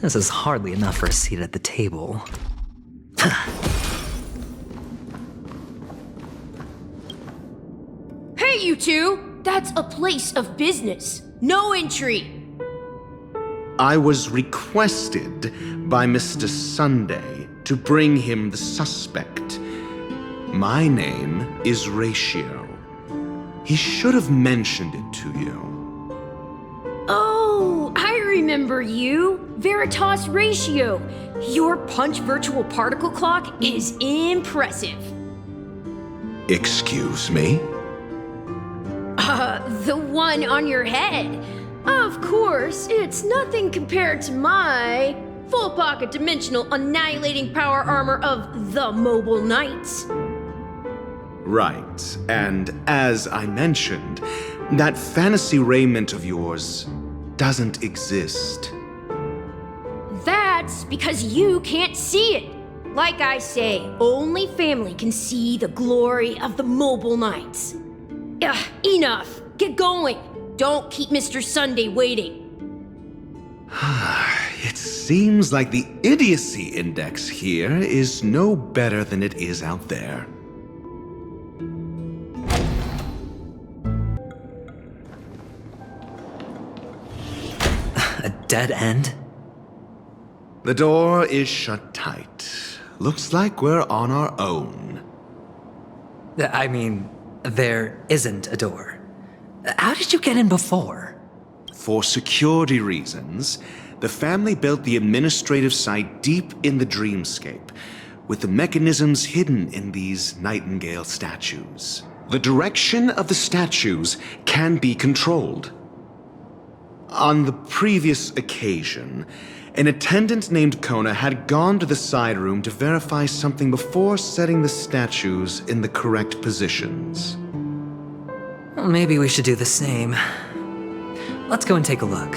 This is hardly enough for a seat at the table. Hey, you two! That's a place of business. No entry. I was requested by Mr. Sunday to bring him the suspect. My name is Ratio. He should have mentioned it to you. Oh, I remember you. Veritas Ratio. Your punch virtual particle clock is impressive. Excuse me? The one on your head. Of course, it's nothing compared to my full pocket dimensional annihilating power armor of the Mobile Knights. Right, and as I mentioned, that fantasy raiment of yours doesn't exist. That's because you can't see it. Like I say, only family can see the glory of the Mobile Knights. Ugh, enough. Get going. Don't keep Mr. Sunday waiting. It seems like the idiocy index here is no better than it is out there. A dead end? The door is shut tight. Looks like we're on our own. I mean, there isn't a door. How did you get in before? For security reasons, the family built the administrative site deep in the dreamscape, with the mechanisms hidden in these nightingale statues. The direction of the statues can be controlled. On the previous occasion, an attendant named Kona had gone to the side room to verify something before setting the statues in the correct positions. Well, maybe we should do the same. Let's go and take a look.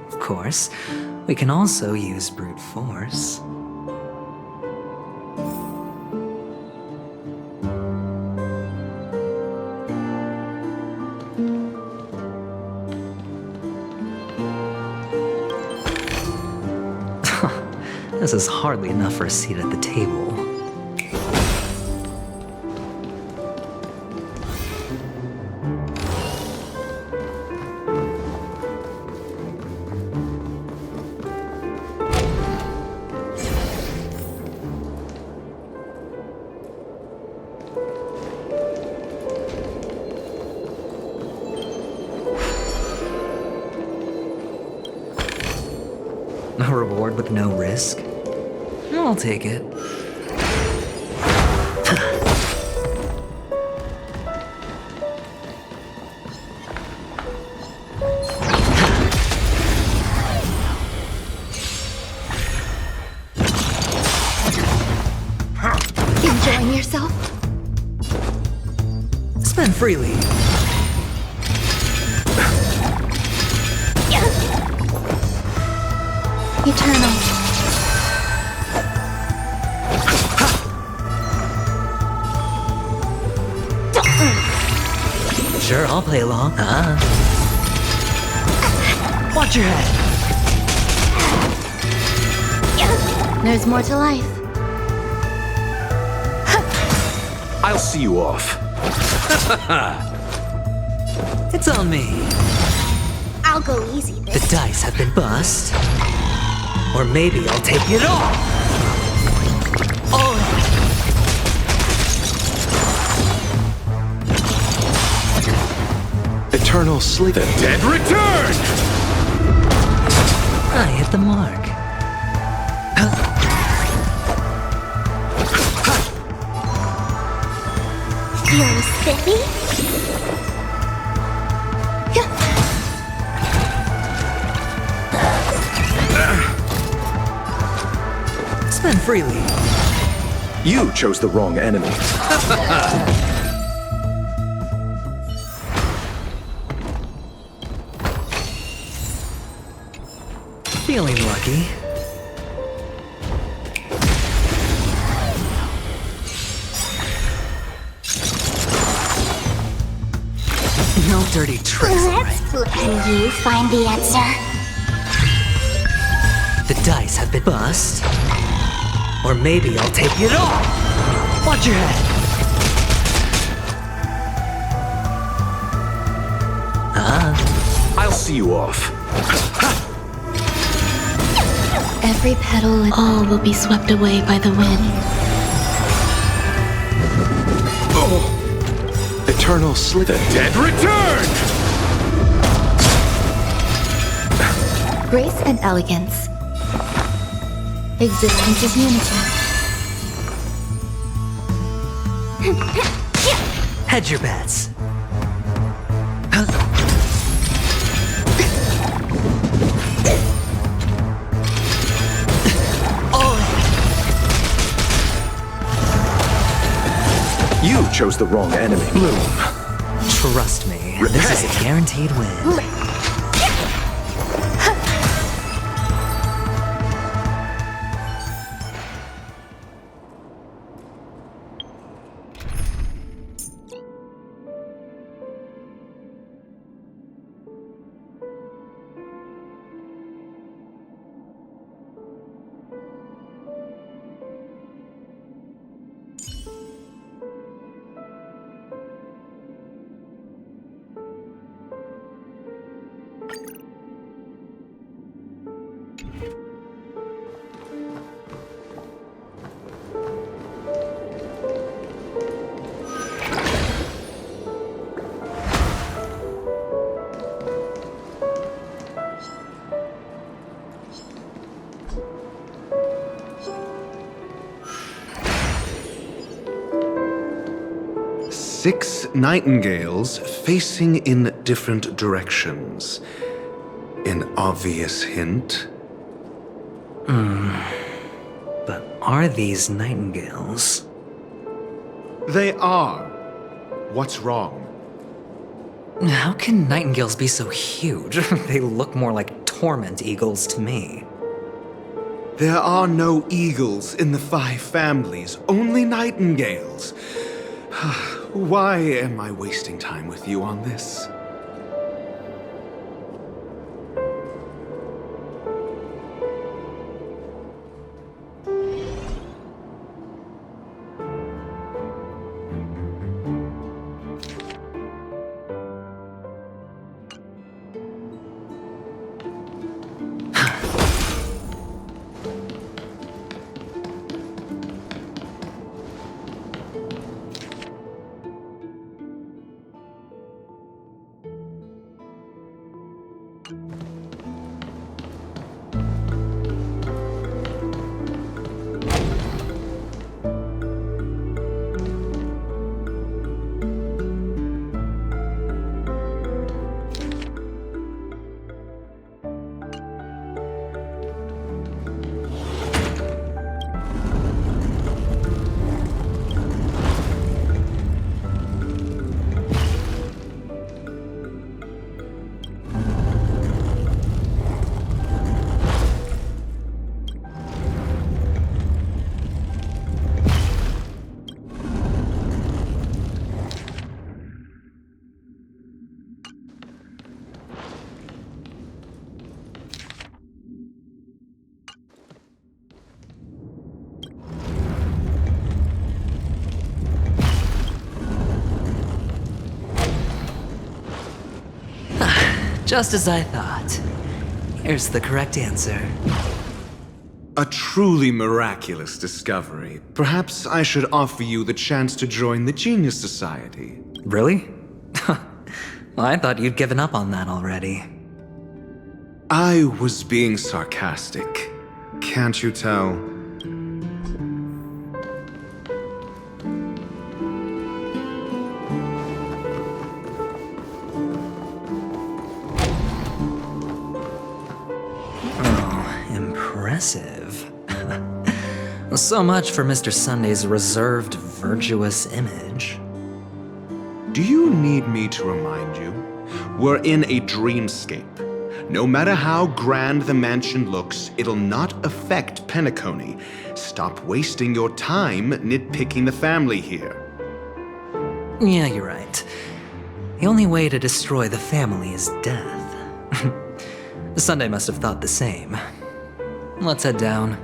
Of course, we can also use brute force. This is hardly enough for a seat at the table. A reward with no risk? I'll take it. Enjoying yourself? Spend freely. Eternal. Sure, I'll play along. Watch your head. There's more to life. I'll see you off. It's on me. I'll go easy The this time. dice have been bust. Or maybe I'll take it all. Oh. Eternal sleep. The dead return! I hit the mark. Feeling spiffy? Spend freely. You chose the wrong enemy. Feeling lucky. No dirty tricks, all right? Can you find the answer? dice have been bust. Or maybe I'll take it all! Watch your head! I'll see you off. Every petal and all will be swept away by the wind. Eternal slither. Dead return! Grace and elegance. Existence is unity. Hedge your bets. You chose the wrong enemy. Bloom. Trust me, this is a guaranteed win. Six nightingales facing in different directions. An obvious hint. But are these nightingales? They are. What's wrong? How can nightingales be so huge? They look more like torment eagles to me. There are no eagles in the five families, only nightingales. Why am I wasting time with you on this? Just as I thought. Here's the correct answer. A truly miraculous discovery. Perhaps I should offer you the chance to join the Genius Society. Really? I thought you'd given up on that already. I was being sarcastic. Can't you tell? Impressive. So much for Mr. Sunday's reserved, virtuous image. Do you need me to remind you? We're in a dreamscape. No matter how grand the mansion looks, it'll not affect Penacony. Stop wasting your time nitpicking the family here. Yeah, you're right. The only way to destroy the family is death. Sunday must have thought the same. Let's head down.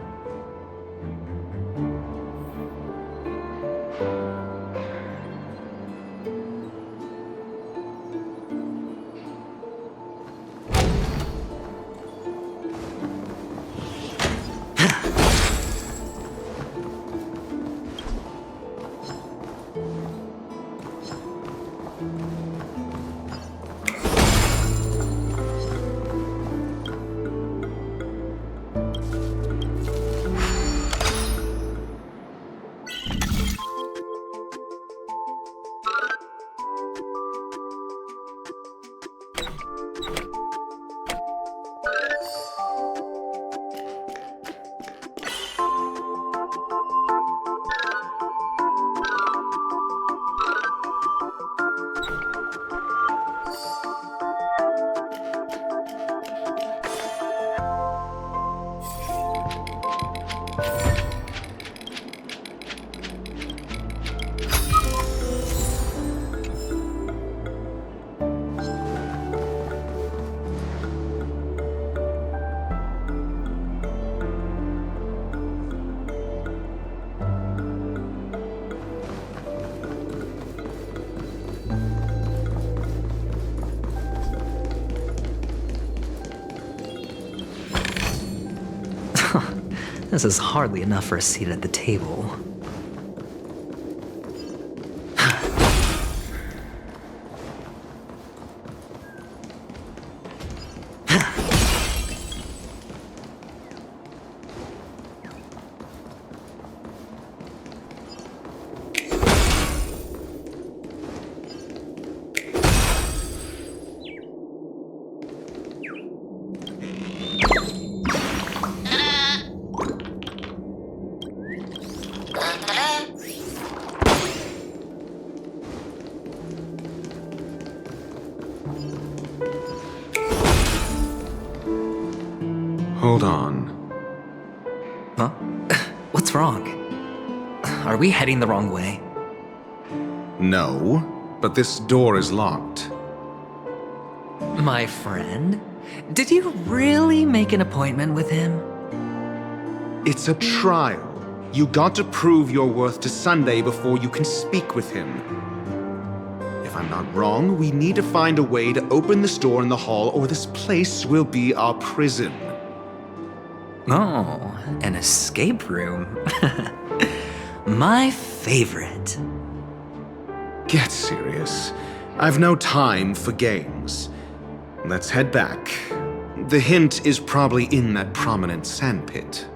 This is hardly enough for a seat at the table. Hold on. Huh? What's wrong? Are we heading the wrong way? No, but this door is locked. My friend? Did you really make an appointment with him? It's a trial. You got to prove your worth to Sunday before you can speak with him. If I'm not wrong, we need to find a way to open this door in the hall, or this place will be our prison. Oh, an escape room. My favorite. Get serious. I've no time for games. Let's head back. The hint is probably in that prominent sandpit.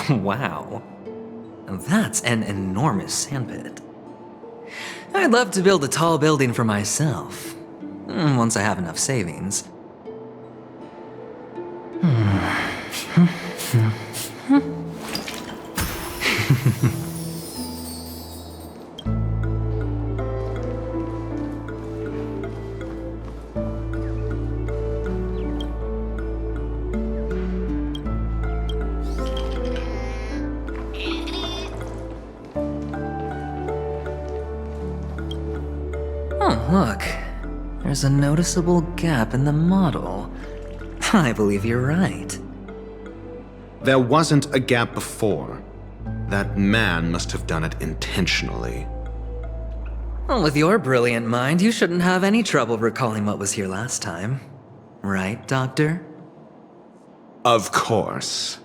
Wow. That's an enormous sandpit. I'd love to build a tall building for myself, once I have enough savings. Oh, look. There's a noticeable gap in the model. I believe you're right. There wasn't a gap before. That man must have done it intentionally. Well, with your brilliant mind, you shouldn't have any trouble recalling what was here last time. Right, Doctor? Of course.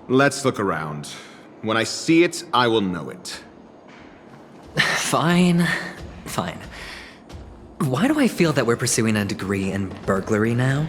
Let's look around. When I see it, I will know it. Fine. Fine. Why do I feel that we're pursuing a degree in burglary now?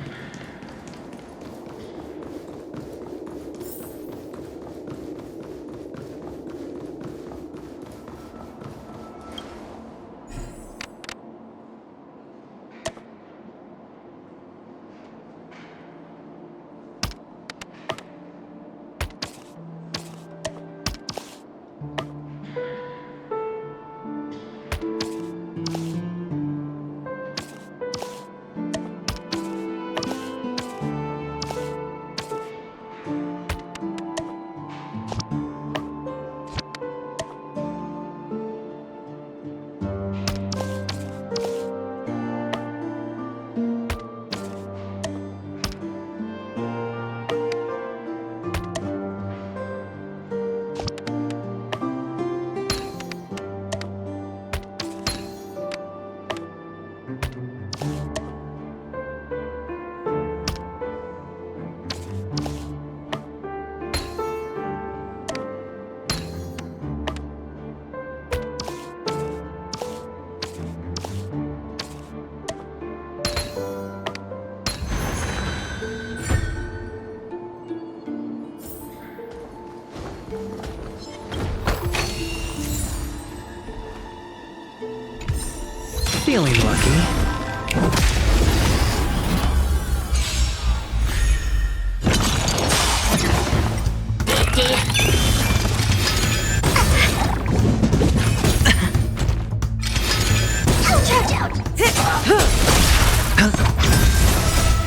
Feeling lucky.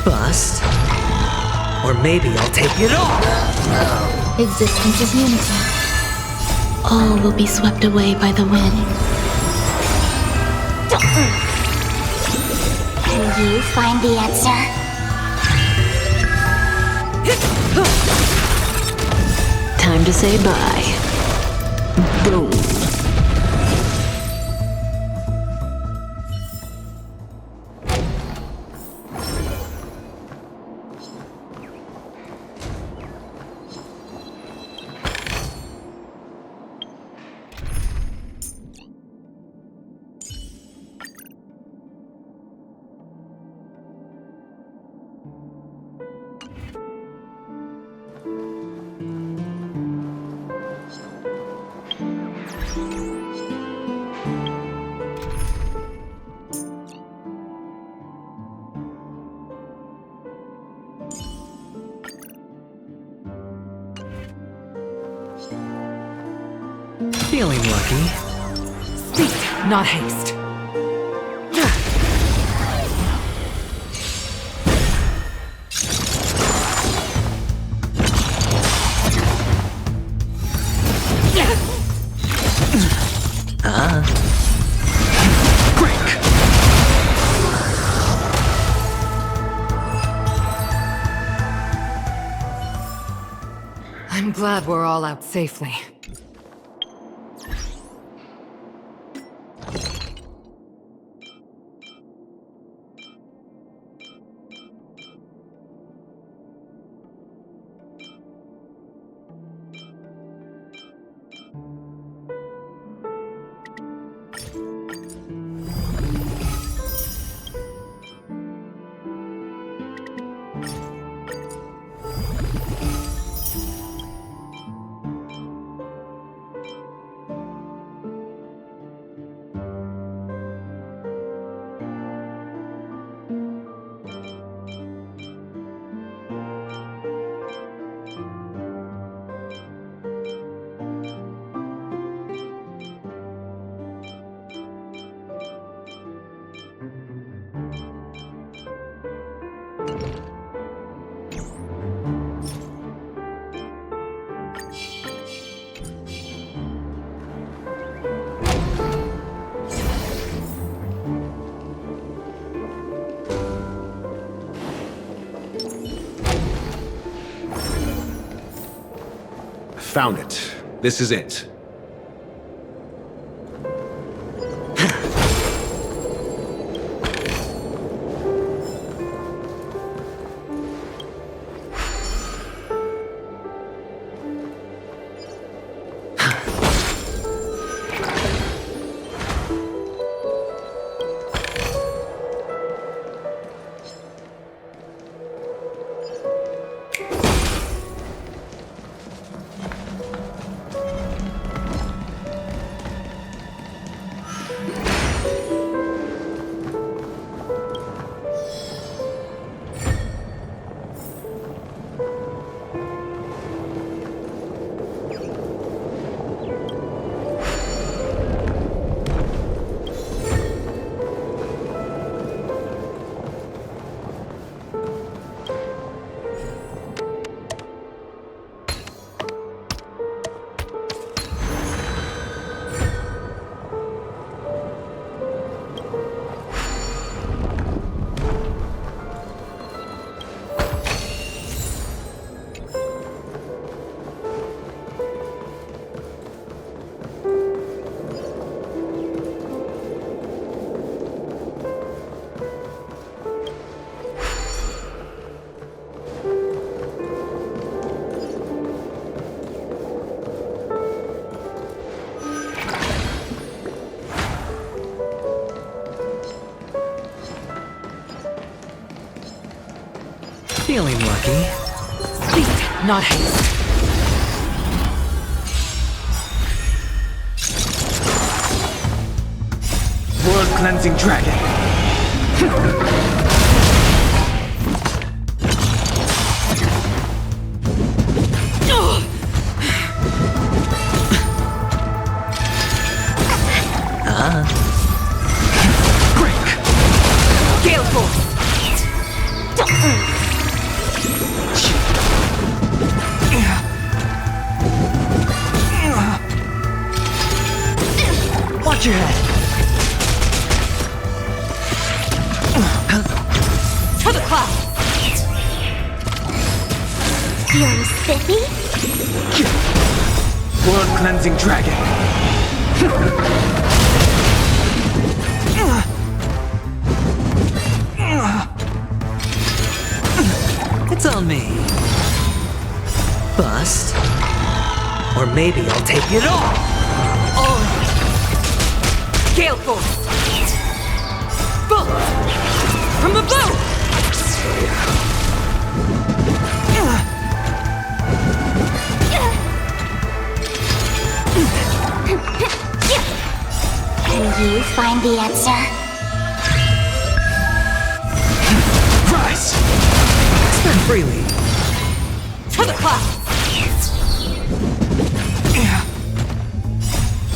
Bust. Or maybe I'll take it all. Existence is unity. All will be swept away by the wind. Can you find the answer? Time to say bye. Boom. Feeling lucky. Speed, not haste. I'm glad we're all out safely. Found it. This is it. Feeling lucky. Speed, not haste. World-cleansing dragon. Break. Gale Force! Watch your head. To the clouds! Feeling spiffy? World-cleansing dragon. It's on me. Bust. Or maybe I'll take it all. Gale Force! Boom! From the bow! Can you find the answer? Rise. Spend freely. To the clouds!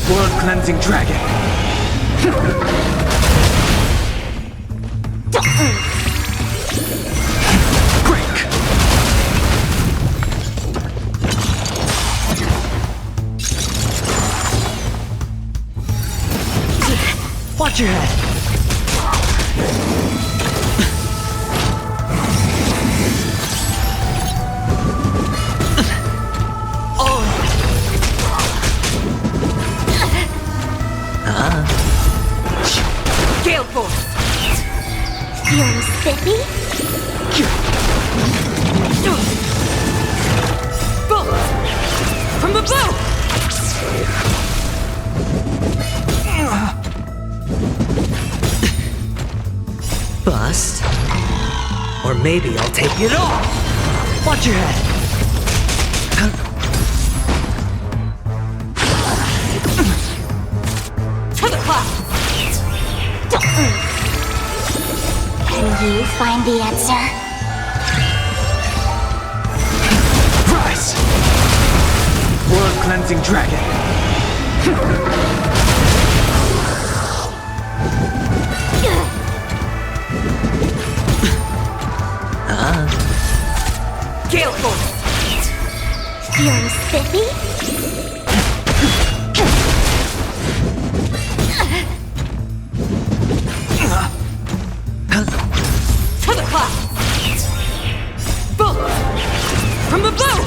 World-cleansing dragon. Break. Watch your head. Gale Force! Feeling spiffy? Boom! From the bow! Bust. Or maybe I'll take it all. Watch your head. To the clouds! Can you find the answer? Rise. World-cleansing dragon. Gale Force! Feeling spiffy? To the clouds! Boom! From the bow!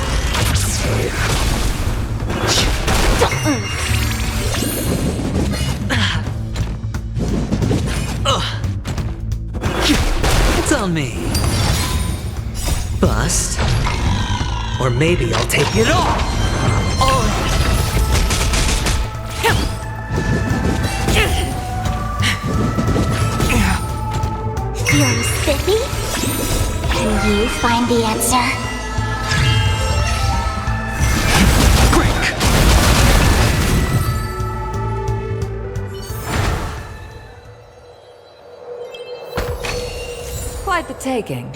It's on me. Bust. Or maybe I'll take it all. Feeling spiffy? Can you find the answer? Break. Quite the taking.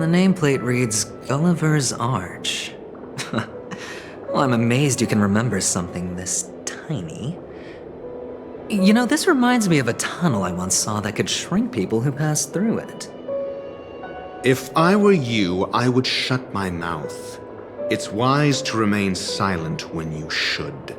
the nameplate reads Gulliver's Arch. Well, I'm amazed you can remember something this tiny. You know, this reminds me of a tunnel I once saw that could shrink people who passed through it. If I were you, I would shut my mouth. It's wise to remain silent when you should.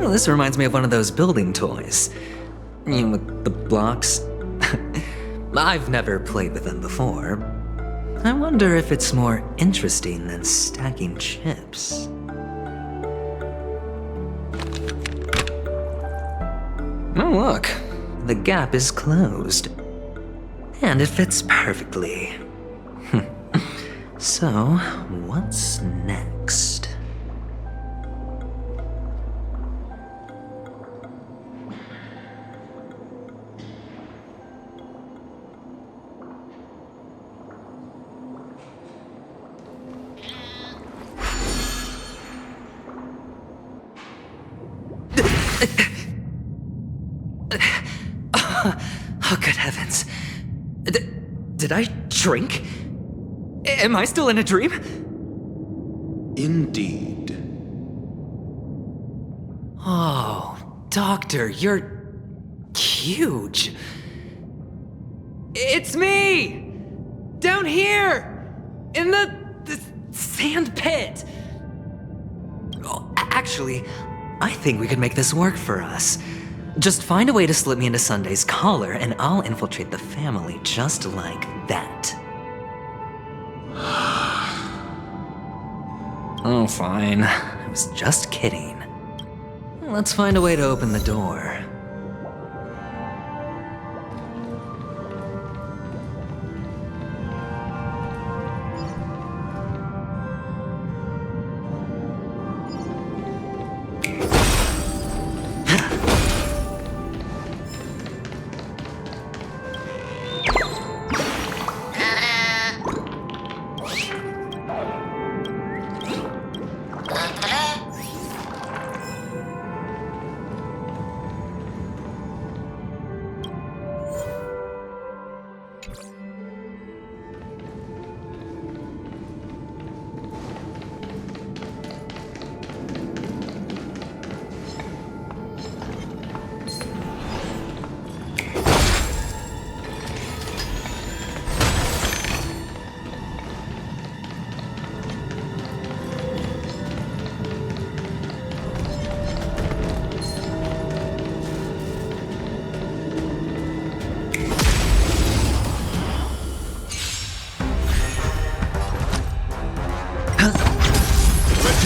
Oh, this reminds me of one of those building toys. You know, with the blocks. I've never played with them before. I wonder if it's more interesting than stacking chips. Oh, look. The gap is closed. And it fits perfectly. So, what's next? Oh, good heavens. Did I shrink? Am I still in a dream? Indeed. Oh, Doctor, you're huge. It's me! Down here! In the sand pit! Oh, actually, I think we could make this work for us. Just find a way to slip me into Sunday's collar, and I'll infiltrate the family just like that. Oh, fine. I was just kidding. Let's find a way to open the door.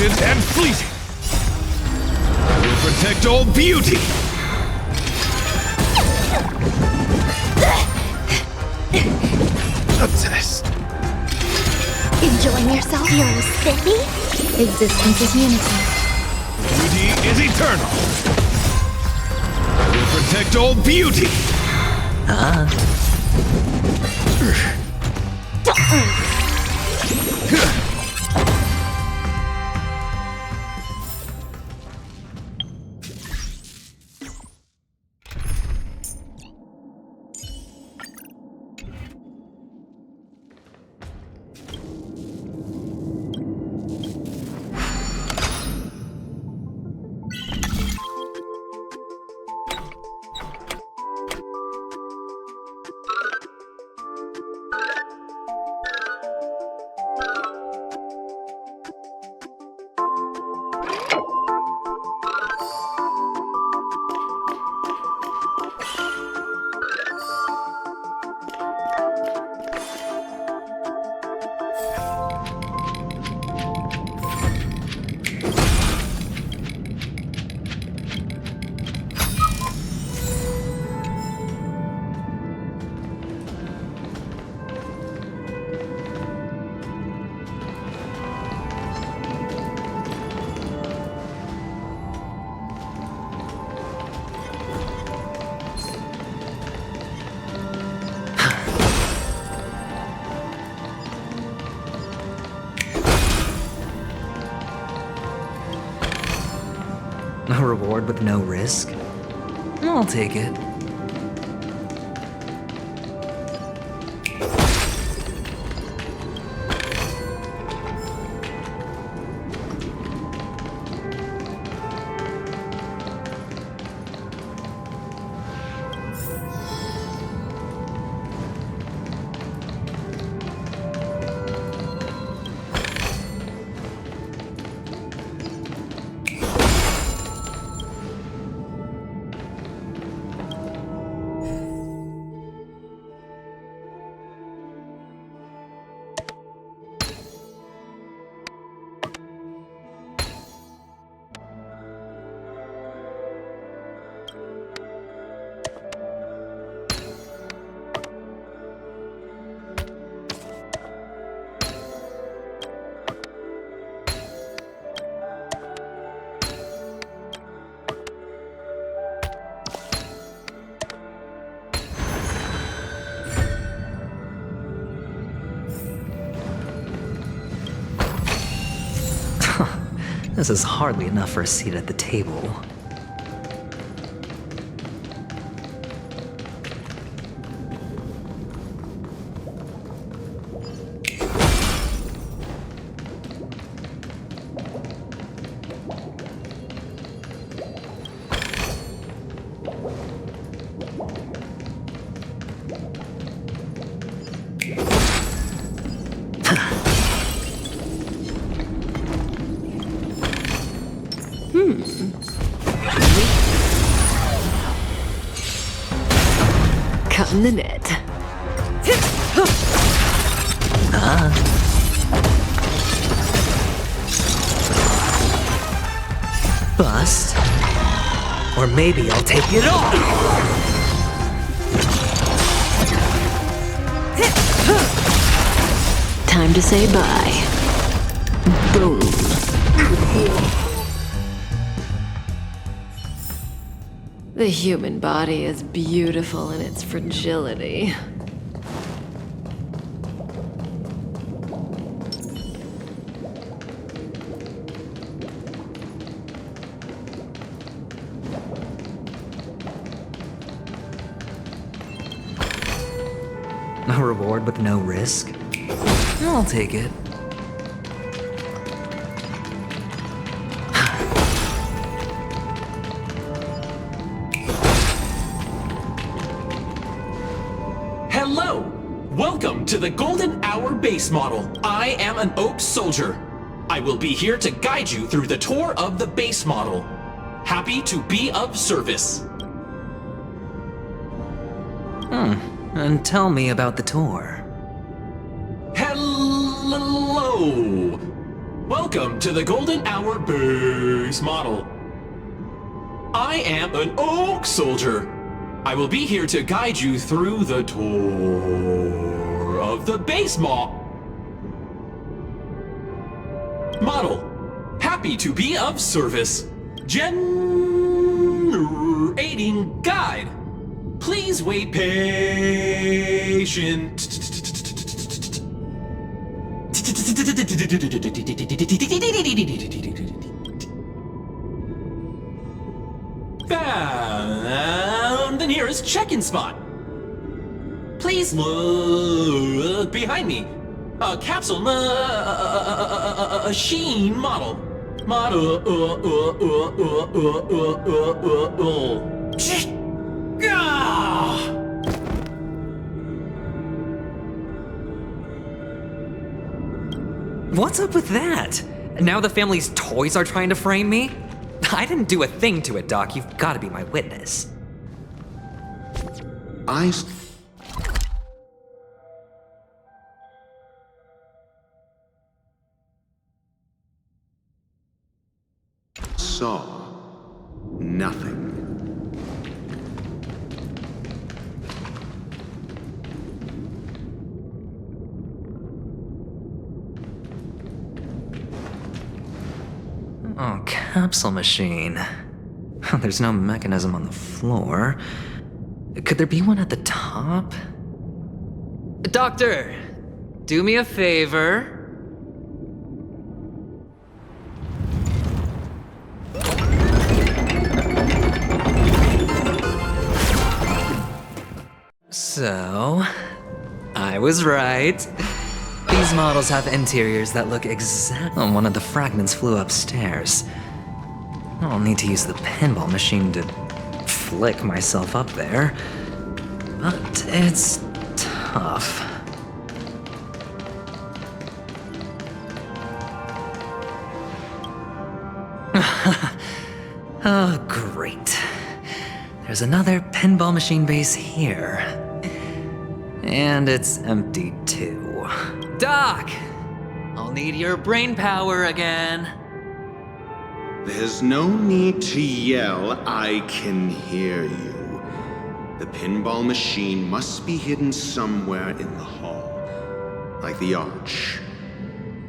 And fleeting. I will protect all beauty. A test. Enjoying yourself, you're spiffy? Existence is unity. Beauty is eternal. I will protect all beauty. A reward with no risk? I'll take it. This is hardly enough for a seat at the table. Cut in the net. Bust. Or maybe I'll take it all! Time to say bye. Boom. The human body is beautiful in its fragility. A reward with no risk? I'll take it. Hello! Welcome to the Golden Hour base model. I am an Oak Soldier. I will be here to guide you through the tour of the base model. Happy to be of service. And tell me about the tour. Hello! Welcome to the Golden Hour base model. I am an Oak Soldier. I will be here to guide you through the tour of the base model. Happy to be of service. Generating guide. Please wait patient. Found the nearest check-in spot. Please look behind me. A capsule machine model. What's up with that? Now the family's toys are trying to frame me? I didn't do a thing to it, Doc. You've got to be my witness. I saw nothing. Oh, capsule machine. There's no mechanism on the floor. Could there be one at the top? Doctor, do me a favor. So, I was right. These models have interiors that look exact. Oh, one of the fragments flew upstairs. I'll need to use the pinball machine to flick myself up there. But it's tough. Oh, great. There's another pinball machine base here. And it's empty too. Doc! I'll need your brain power again. There's no need to yell, I can hear you. The pinball machine must be hidden somewhere in the hall, like the arch.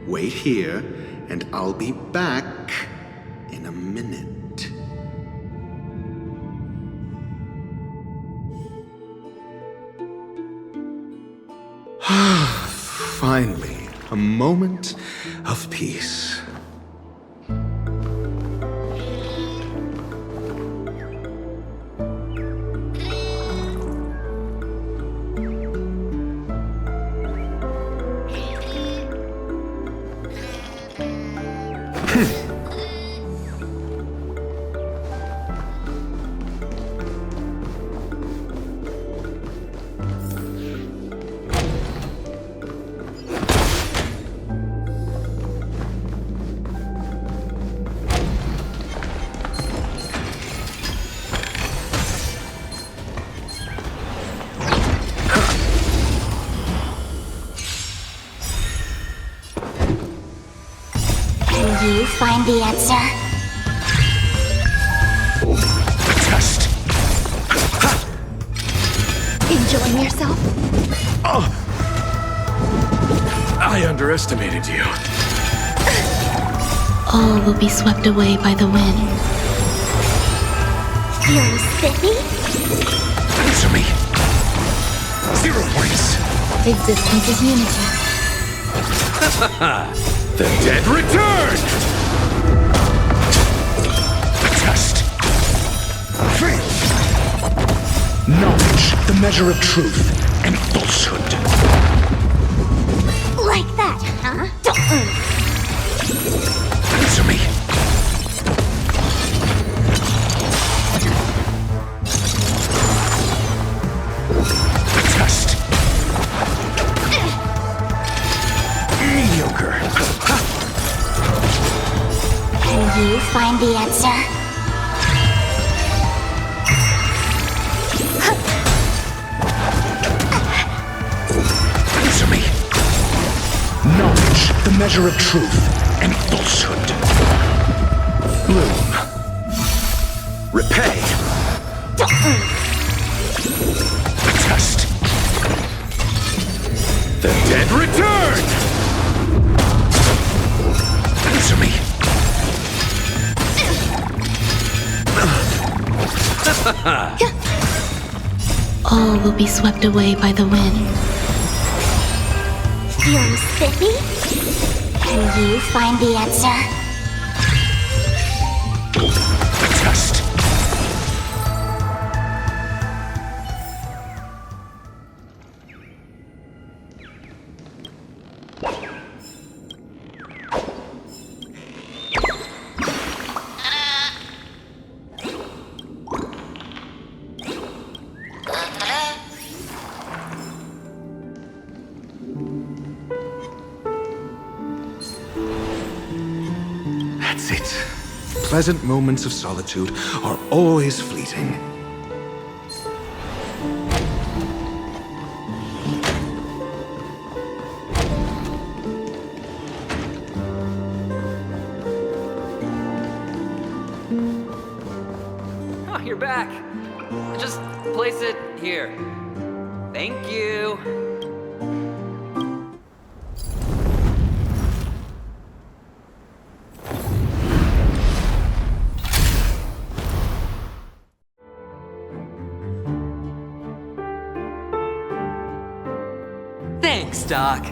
Wait here, and I'll be back in a minute. Finally, a moment of peace. You find the answer? Test. Enjoying yourself? I underestimated you. All will be swept away by the wind. Feeling spiffy? Answer me. 0 points. Existence is unity. The dead return! Test. Knowledge, the measure of truth and falsehood. Like that, huh? Answer me. Test. Mediocre. Can you find the answer? Answer me. Knowledge, the measure of truth and falsehood. Bloom. Repay. Test. The dead return! Answer me. All will be swept away by the wind. Feeling spiffy? Can you find the answer? Test. That's it. Pleasant moments of solitude are always fleeting. Oh, you're back. Just place it here. Thank you. Thanks, Doc.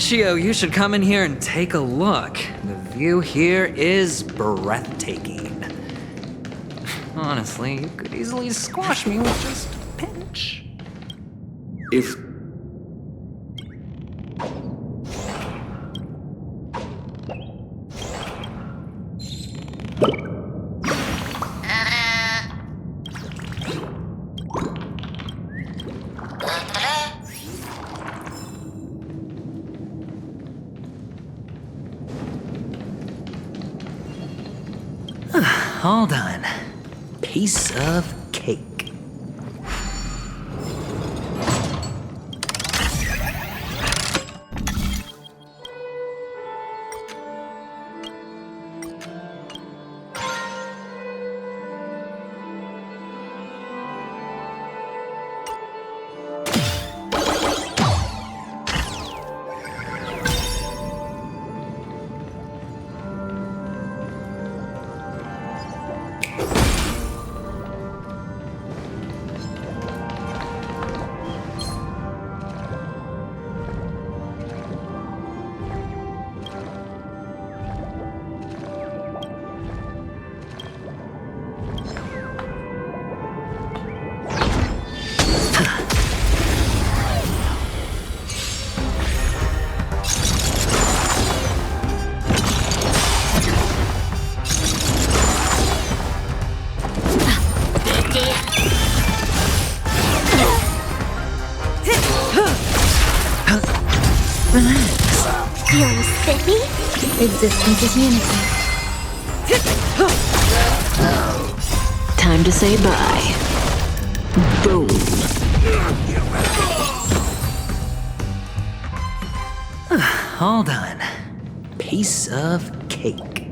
Horatio, you should come in here and take a look. The view here is breathtaking. Honestly, you could easily squash me with just a pinch. If All done. Piece of cake. Feeling spiffy? Existence is unity. Time to say bye. Boom. All done. Piece of cake.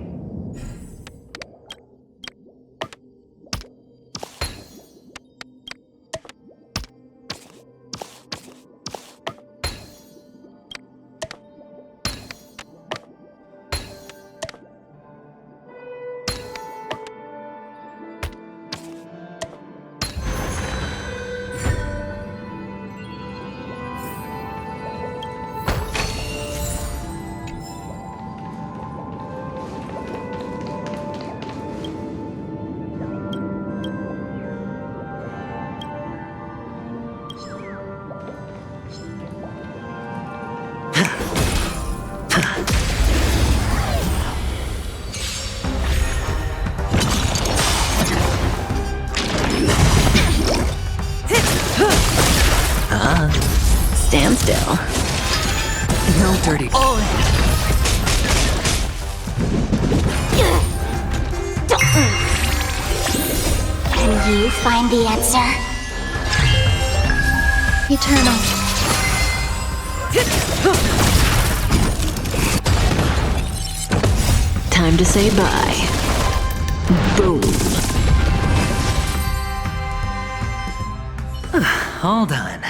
Stand still. No dirty. Can you find the answer? Eternal. Time to say bye. Boom. All done.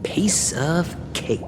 Piece of cake.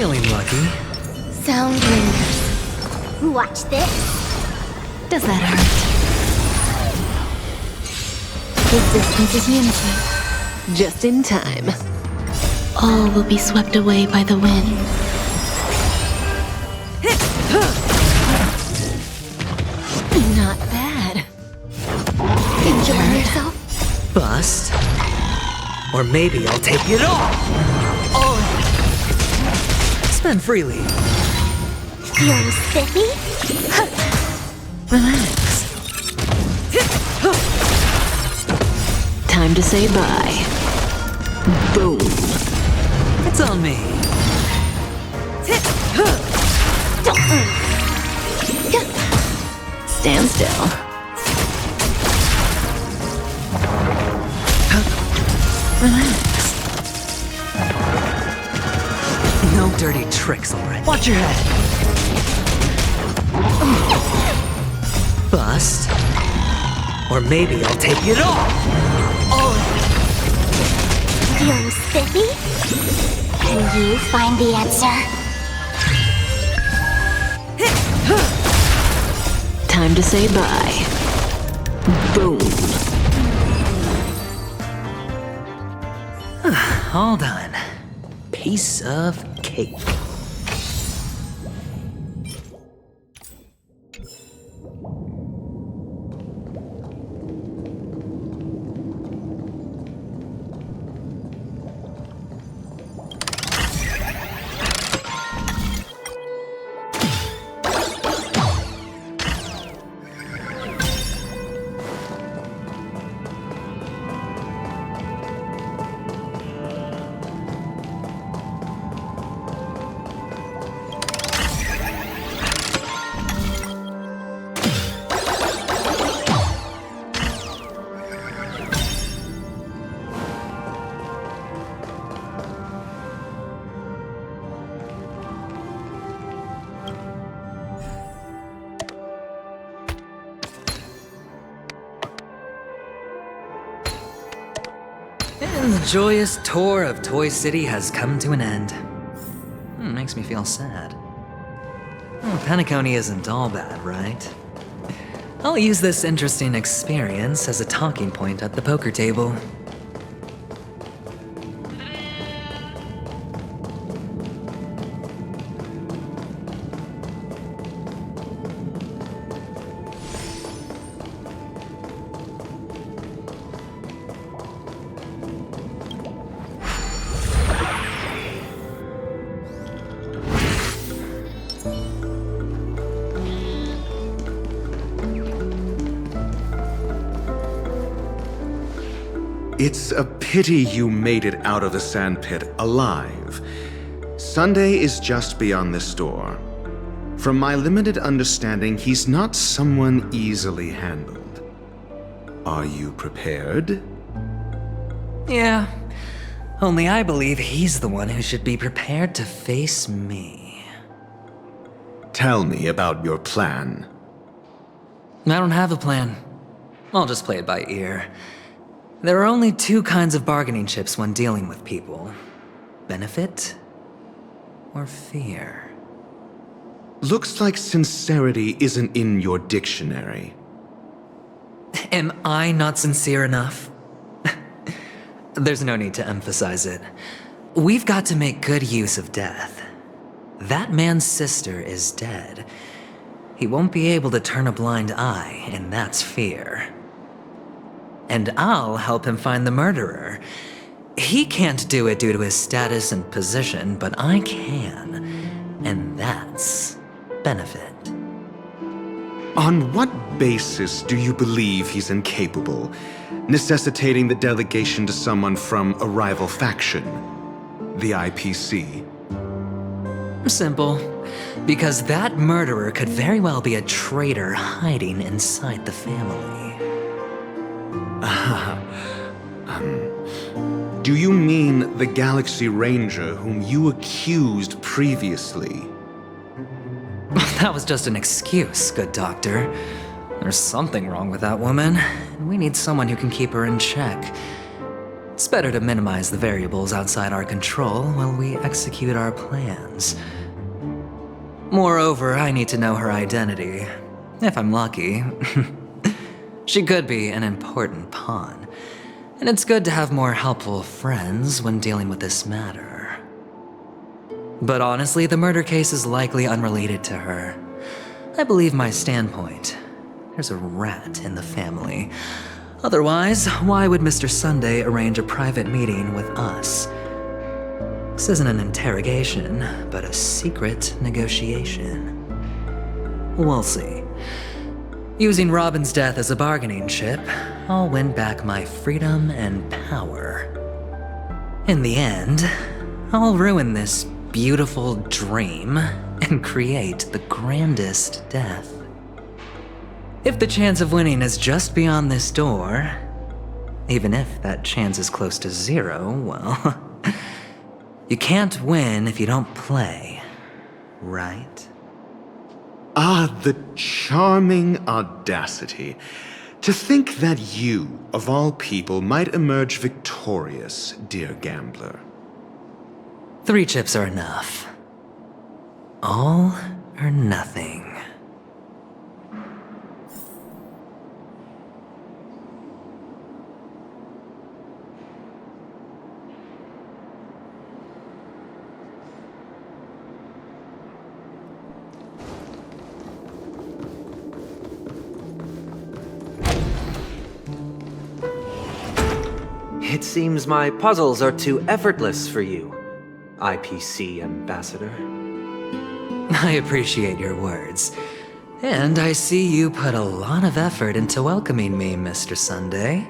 Feeling lucky. Sound lingers. Watch this. Does that hurt? Existence is unity. Just in time. All will be swept away by the wind. Not bad. Enjoying yourself? Bust. Or maybe I'll take it all. Spend freely. Feeling spiffy? Relax. Time to say bye. Boom. It's on me. Stand still. Relax. No dirty tricks, alright? Watch your head. Bust. Or maybe I'll take it all. Feeling spiffy? Can you find the answer? Time to say bye. Boom. All done. Piece of cake. And the joyous tour of Toy City has come to an end. Makes me feel sad. Penacony isn't all bad, right? I'll use this interesting experience as a talking point at the poker table. It's a pity you made it out of the sandpit alive. Sunday is just beyond this door. From my limited understanding, he's not someone easily handled. Are you prepared? Yeah, only I believe he's the one who should be prepared to face me. Tell me about your plan. I don't have a plan. I'll just play it by ear. There are only two kinds of bargaining chips when dealing with people. Benefit or fear. Looks like sincerity isn't in your dictionary. Am I not sincere enough? There's no need to emphasize it. We've got to make good use of death. That man's sister is dead. He won't be able to turn a blind eye, and that's fear. And I'll help him find the murderer. He can't do it due to his status and position, but I can. And that's benefit. On what basis do you believe he's incapable, necessitating the delegation to someone from a rival faction? The IPC? Simple. Because that murderer could very well be a traitor hiding inside the family. Do you mean the Galaxy Ranger whom you accused previously? That was just an excuse, good doctor. There's something wrong with that woman, and we need someone who can keep her in check. It's better to minimize the variables outside our control while we execute our plans. Moreover, I need to know her identity. If I'm lucky. She could be an important pawn, and it's good to have more helpful friends when dealing with this matter. But honestly, the murder case is likely unrelated to her. I believe my standpoint. There's a rat in the family. Otherwise, why would Mr. Sunday arrange a private meeting with us? This isn't an interrogation, but a secret negotiation. We'll see. Using Robin's death as a bargaining chip, I'll win back my freedom and power. In the end, I'll ruin this beautiful dream and create the grandest death. If the chance of winning is just beyond this door, even if that chance is close to zero, well, you can't win if you don't play, right? Ah, the charming audacity. To think that you, of all people, might emerge victorious, dear gambler. 3 chips are enough. All or nothing. It seems my puzzles are too effortless for you, IPC Ambassador. I appreciate your words. And I see you put a lot of effort into welcoming me, Mr. Sunday.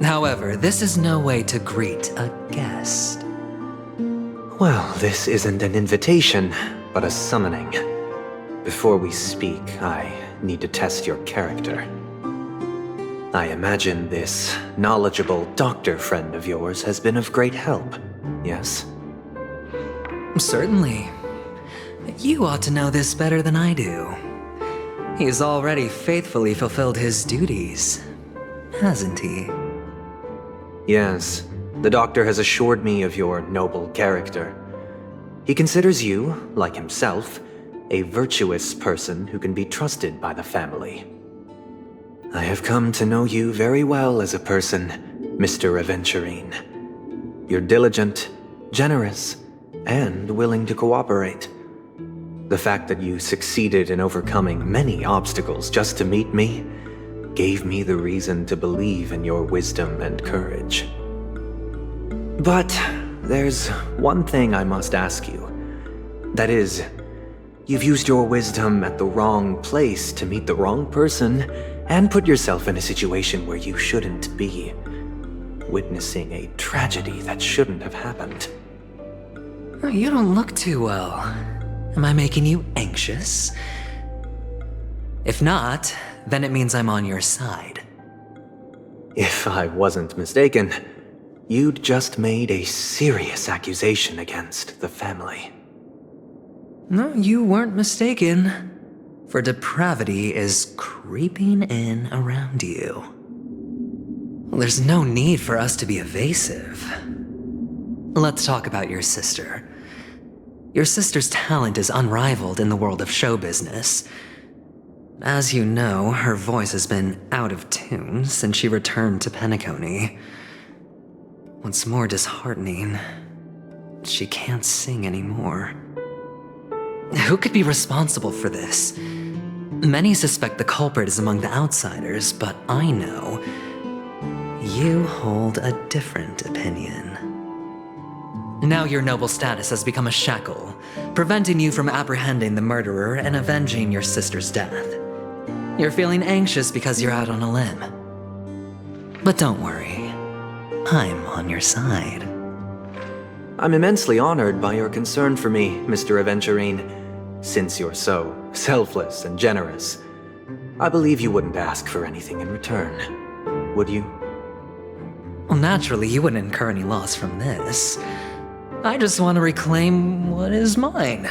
However, this is no way to greet a guest. Well, this isn't an invitation, but a summoning. Before we speak, I need to test your character. I imagine this knowledgeable doctor friend of yours has been of great help, yes? Certainly. You ought to know this better than I do. He's already faithfully fulfilled his duties, hasn't he? Yes, the doctor has assured me of your noble character. He considers you, like himself, a virtuous person who can be trusted by the family. I have come to know you very well as a person, Mr. Aventurine. You're diligent, generous, and willing to cooperate. The fact that you succeeded in overcoming many obstacles just to meet me gave me the reason to believe in your wisdom and courage. But there's one thing I must ask you. That is, you've used your wisdom at the wrong place to meet the wrong person and put yourself in a situation where you shouldn't be, witnessing a tragedy that shouldn't have happened. You don't look too well. Am I making you anxious? If not, then it means I'm on your side. If I wasn't mistaken, you'd just made a serious accusation against the family. No, you weren't mistaken. For depravity is creeping in around you. There's no need for us to be evasive. Let's talk about your sister. Your sister's talent is unrivaled in the world of show business. As you know, her voice has been out of tune since she returned to Penacony. What's more disheartening, she can't sing anymore. Who could be responsible for this? Many suspect the culprit is among the outsiders, but I know you hold a different opinion. Now your noble status has become a shackle, preventing you from apprehending the murderer and avenging your sister's death. You're feeling anxious because you're out on a limb. But don't worry, I'm on your side. I'm immensely honored by your concern for me, Mr. Aventurine. Since you're so selfless and generous, I believe you wouldn't ask for anything in return, would you? Well, naturally, you wouldn't incur any loss from this. I just want to reclaim what is mine.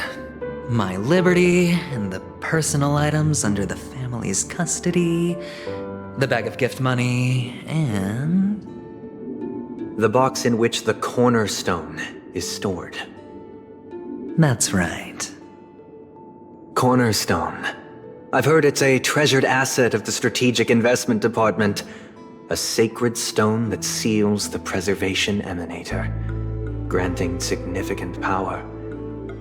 My liberty and the personal items under the family's custody, the bag of gift money, and The box in which the cornerstone is stored. That's right. Cornerstone. I've heard it's a treasured asset of the Strategic Investment Department. A sacred stone that seals the Preservation Emanator, granting significant power.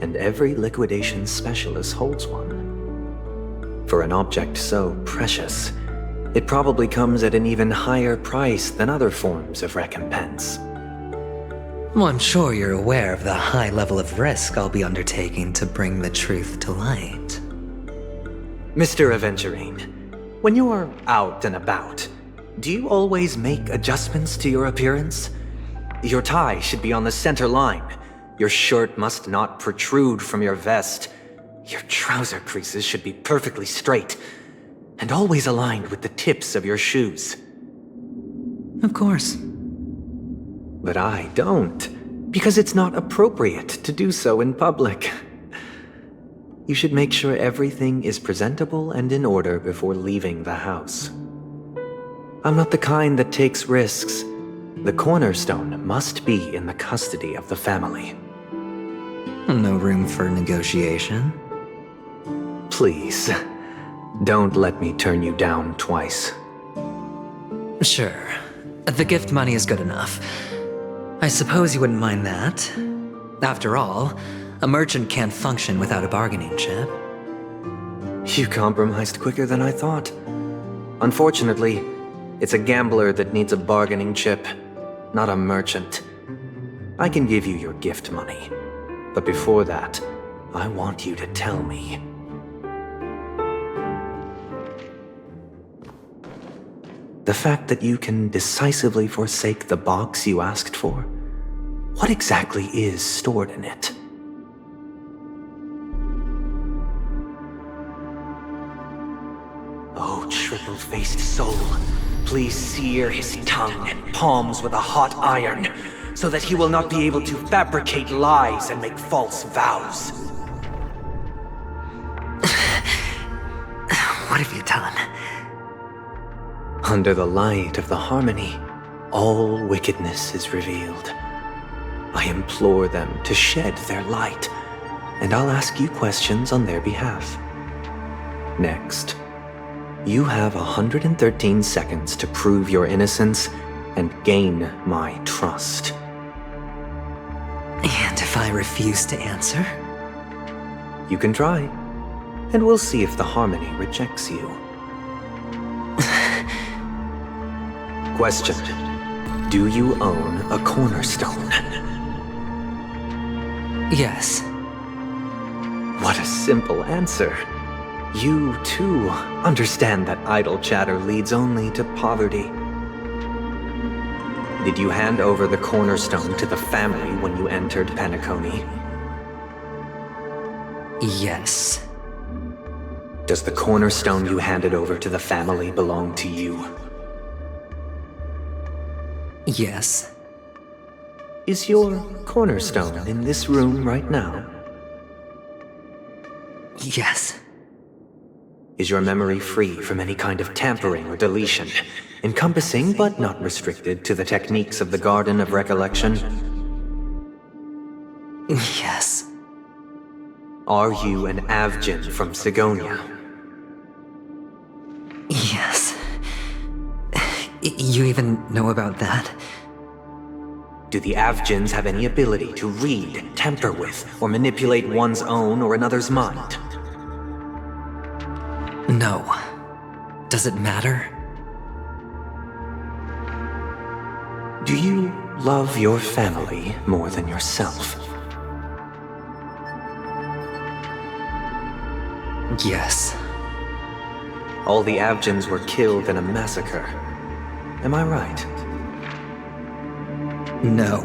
And every liquidation specialist holds one. For an object so precious, it probably comes at an even higher price than other forms of recompense. Well, I'm sure you're aware of the high level of risk I'll be undertaking to bring the truth to light. Mr. Aventurine, when you're out and about, do you always make adjustments to your appearance? Your tie should be on the center line. Your shirt must not protrude from your vest. Your trouser creases should be perfectly straight, and always aligned with the tips of your shoes. Of course. But I don't, because it's not appropriate to do so in public. You should make sure everything is presentable and in order before leaving the house. I'm not the kind that takes risks. The cornerstone must be in the custody of the family. No room for negotiation? Please, don't let me turn you down twice. Sure. The gift money is good enough. I suppose you wouldn't mind that. After all, a merchant can't function without a bargaining chip. You compromised quicker than I thought. Unfortunately, it's a gambler that needs a bargaining chip, not a merchant. I can give you your gift money, but before that, I want you to tell me. The fact that you can decisively forsake the box you asked for, what exactly is stored in it? Oh, triple-faced soul, please sear his tongue and palms with a hot iron, so that he will not be able to fabricate lies and make false vows. What have you done? Under the light of the harmony, all wickedness is revealed. I implore them to shed their light, and I'll ask you questions on their behalf. Next, you have 113 seconds to prove your innocence and gain my trust. And if I refuse to answer? You can try, and we'll see if the harmony rejects you. Question. Do you own a cornerstone? Yes. What a simple answer. You, too, understand that idle chatter leads only to poverty. Did you hand over the cornerstone to the family when you entered Penacony? Yes. Does the cornerstone you handed over to the family belong to you? Yes. Is your cornerstone in this room right now? Yes. Is your memory free from any kind of tampering or deletion, encompassing but not restricted to the techniques of the Garden of Recollection? Yes. Are you an Avgin from Sigonia? Yes. You even know about that? Do the Avgins have any ability to read, tamper with, or manipulate one's own or another's mind? No. Does it matter? Do you love your family more than yourself? Yes. All the Avgins were killed in a massacre. Am I right? No.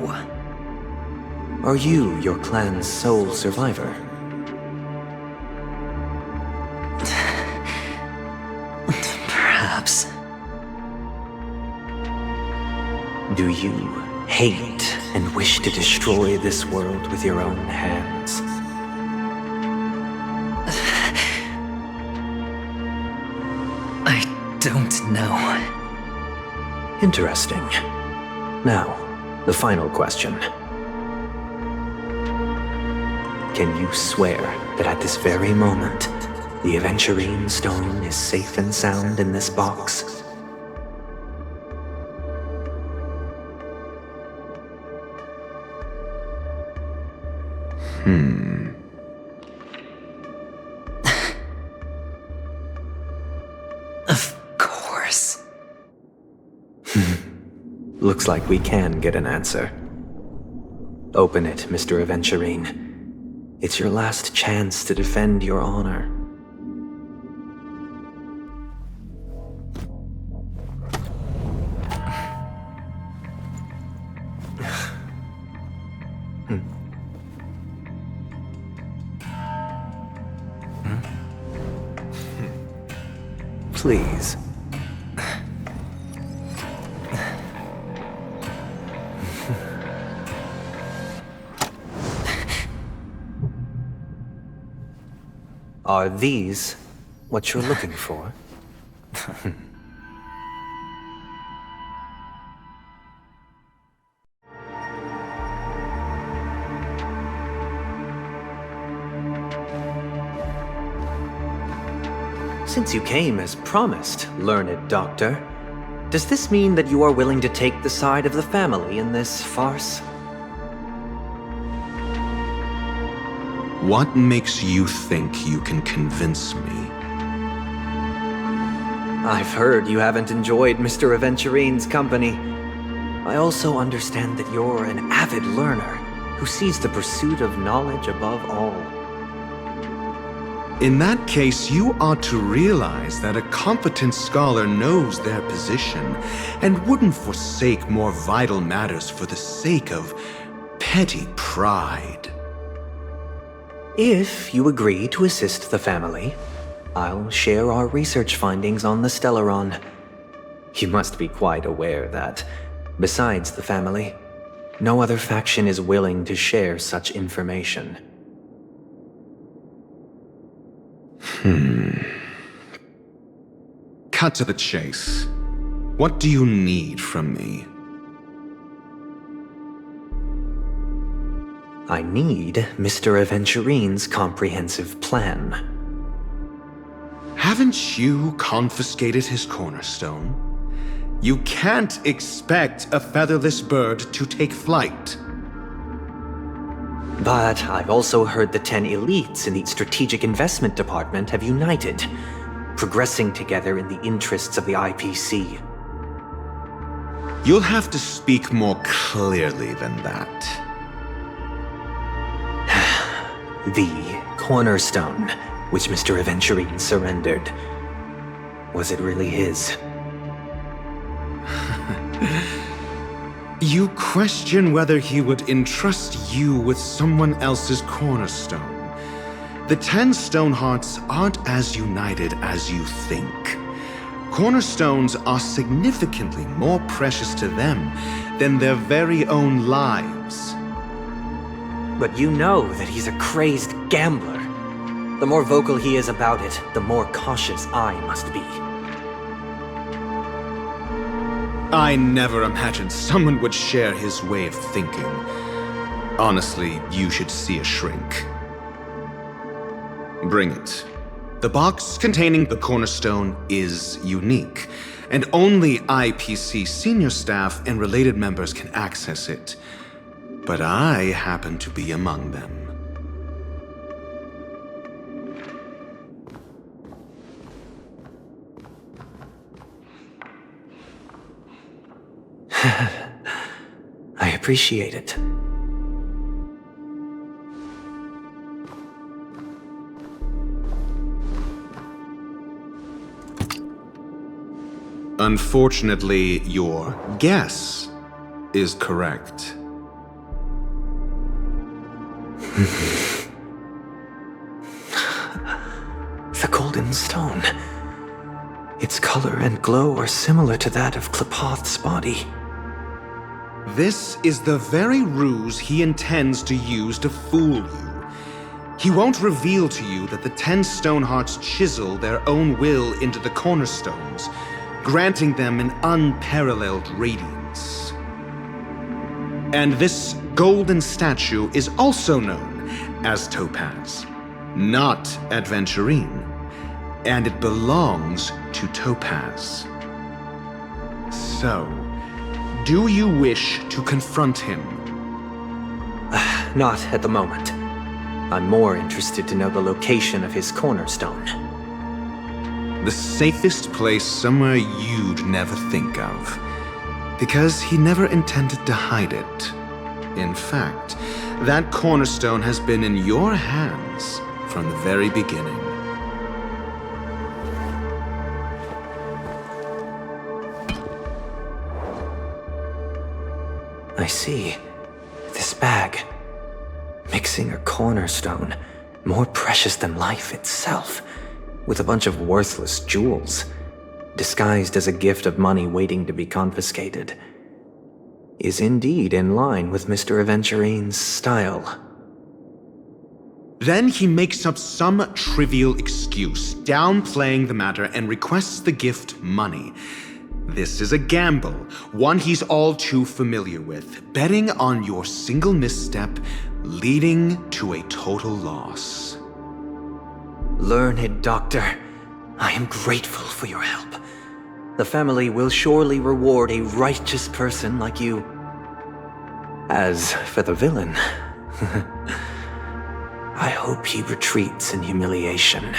Are you your clan's sole survivor? Perhaps. Do you hate and wish to destroy this world with your own hands? I don't know. Interesting. Now, The final question. Can you swear that at this very moment, the Aventurine Stone is safe and sound in this box? Of course. Looks like we can get an answer. Open it, Mr. Aventurine. It's your last chance to defend your honor. Please. Are these what you're looking for? Since you came as promised, learned doctor, does this mean that you are willing to take the side of the family in this farce? What makes you think you can convince me? I've heard you haven't enjoyed Mr. Aventurine's company. I also understand that you're an avid learner who sees the pursuit of knowledge above all. In that case, you ought to realize that a competent scholar knows their position and wouldn't forsake more vital matters for the sake of petty pride. If you agree to assist the family, I'll share our research findings on the Stellaron. You must be quite aware that, besides the family, no other faction is willing to share such information. Cut to the chase. What do you need from me? I need Mr. Aventurine's comprehensive plan. Haven't you confiscated his cornerstone? You can't expect a featherless bird to take flight. But I've also heard the 10 elites in the Strategic Investment Department have united, progressing together in the interests of the IPC. You'll have to speak more clearly than that. The cornerstone, which Mr. Aventurine surrendered. Was it really his? You question whether he would entrust you with someone else's cornerstone. The 10 Stonehearts aren't as united as you think. Cornerstones are significantly more precious to them than their very own lives. But you know that he's a crazed gambler. The more vocal he is about it, the more cautious I must be. I never imagined someone would share his way of thinking. Honestly, you should see a shrink. Bring it. The box containing the cornerstone is unique, and only IPC senior staff and related members can access it. But I happen to be among them. I appreciate it. Unfortunately, your guess is correct. The golden stone. Its color and glow are similar to that of Klepoth's body. This is the very ruse he intends to use to fool you. He won't reveal to you that the 10 Stonehearts chisel their own will into the cornerstones, granting them an unparalleled radiance. And this golden statue is also known as Topaz, not Adventurine. And it belongs to Topaz. So, do you wish to confront him? Not at the moment. I'm more interested to know the location of his cornerstone. The safest place somewhere you'd never think of. Because he never intended to hide it. In fact, that cornerstone has been in your hands from the very beginning. I see. This bag. Mixing a cornerstone, more precious than life itself, with a bunch of worthless jewels, disguised as a gift of money waiting to be confiscated, is indeed in line with Mr. Aventurine's style. Then he makes up some trivial excuse, downplaying the matter, and requests the gift money. This is a gamble, one he's all too familiar with, betting on your single misstep, leading to a total loss. Learned Doctor, I am grateful for your help. The family will surely reward a righteous person like you. As for the villain, I hope he retreats in humiliation.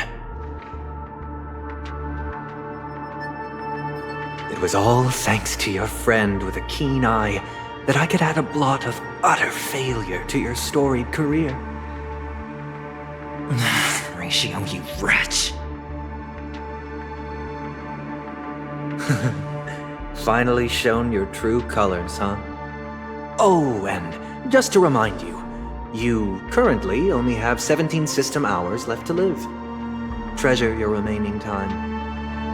It was all thanks to your friend with a keen eye that I could add a blot of utter failure to your storied career. Ratio, you wretch. Finally shown your true colors, huh? Oh, and just to remind you, you currently only have 17 system hours left to live. Treasure your remaining time,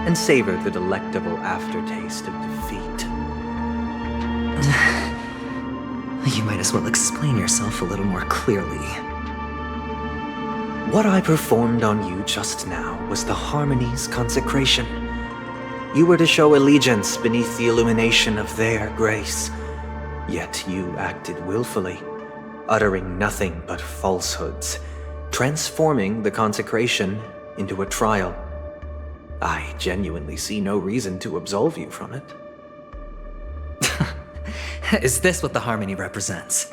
and savor the delectable aftertaste of defeat. You might as well explain yourself a little more clearly. What I performed on you just now was the Harmony's consecration. You were to show allegiance beneath the illumination of their grace. Yet you acted willfully, uttering nothing but falsehoods, transforming the consecration into a trial. I genuinely see no reason to absolve you from it. Is this what the Harmony represents?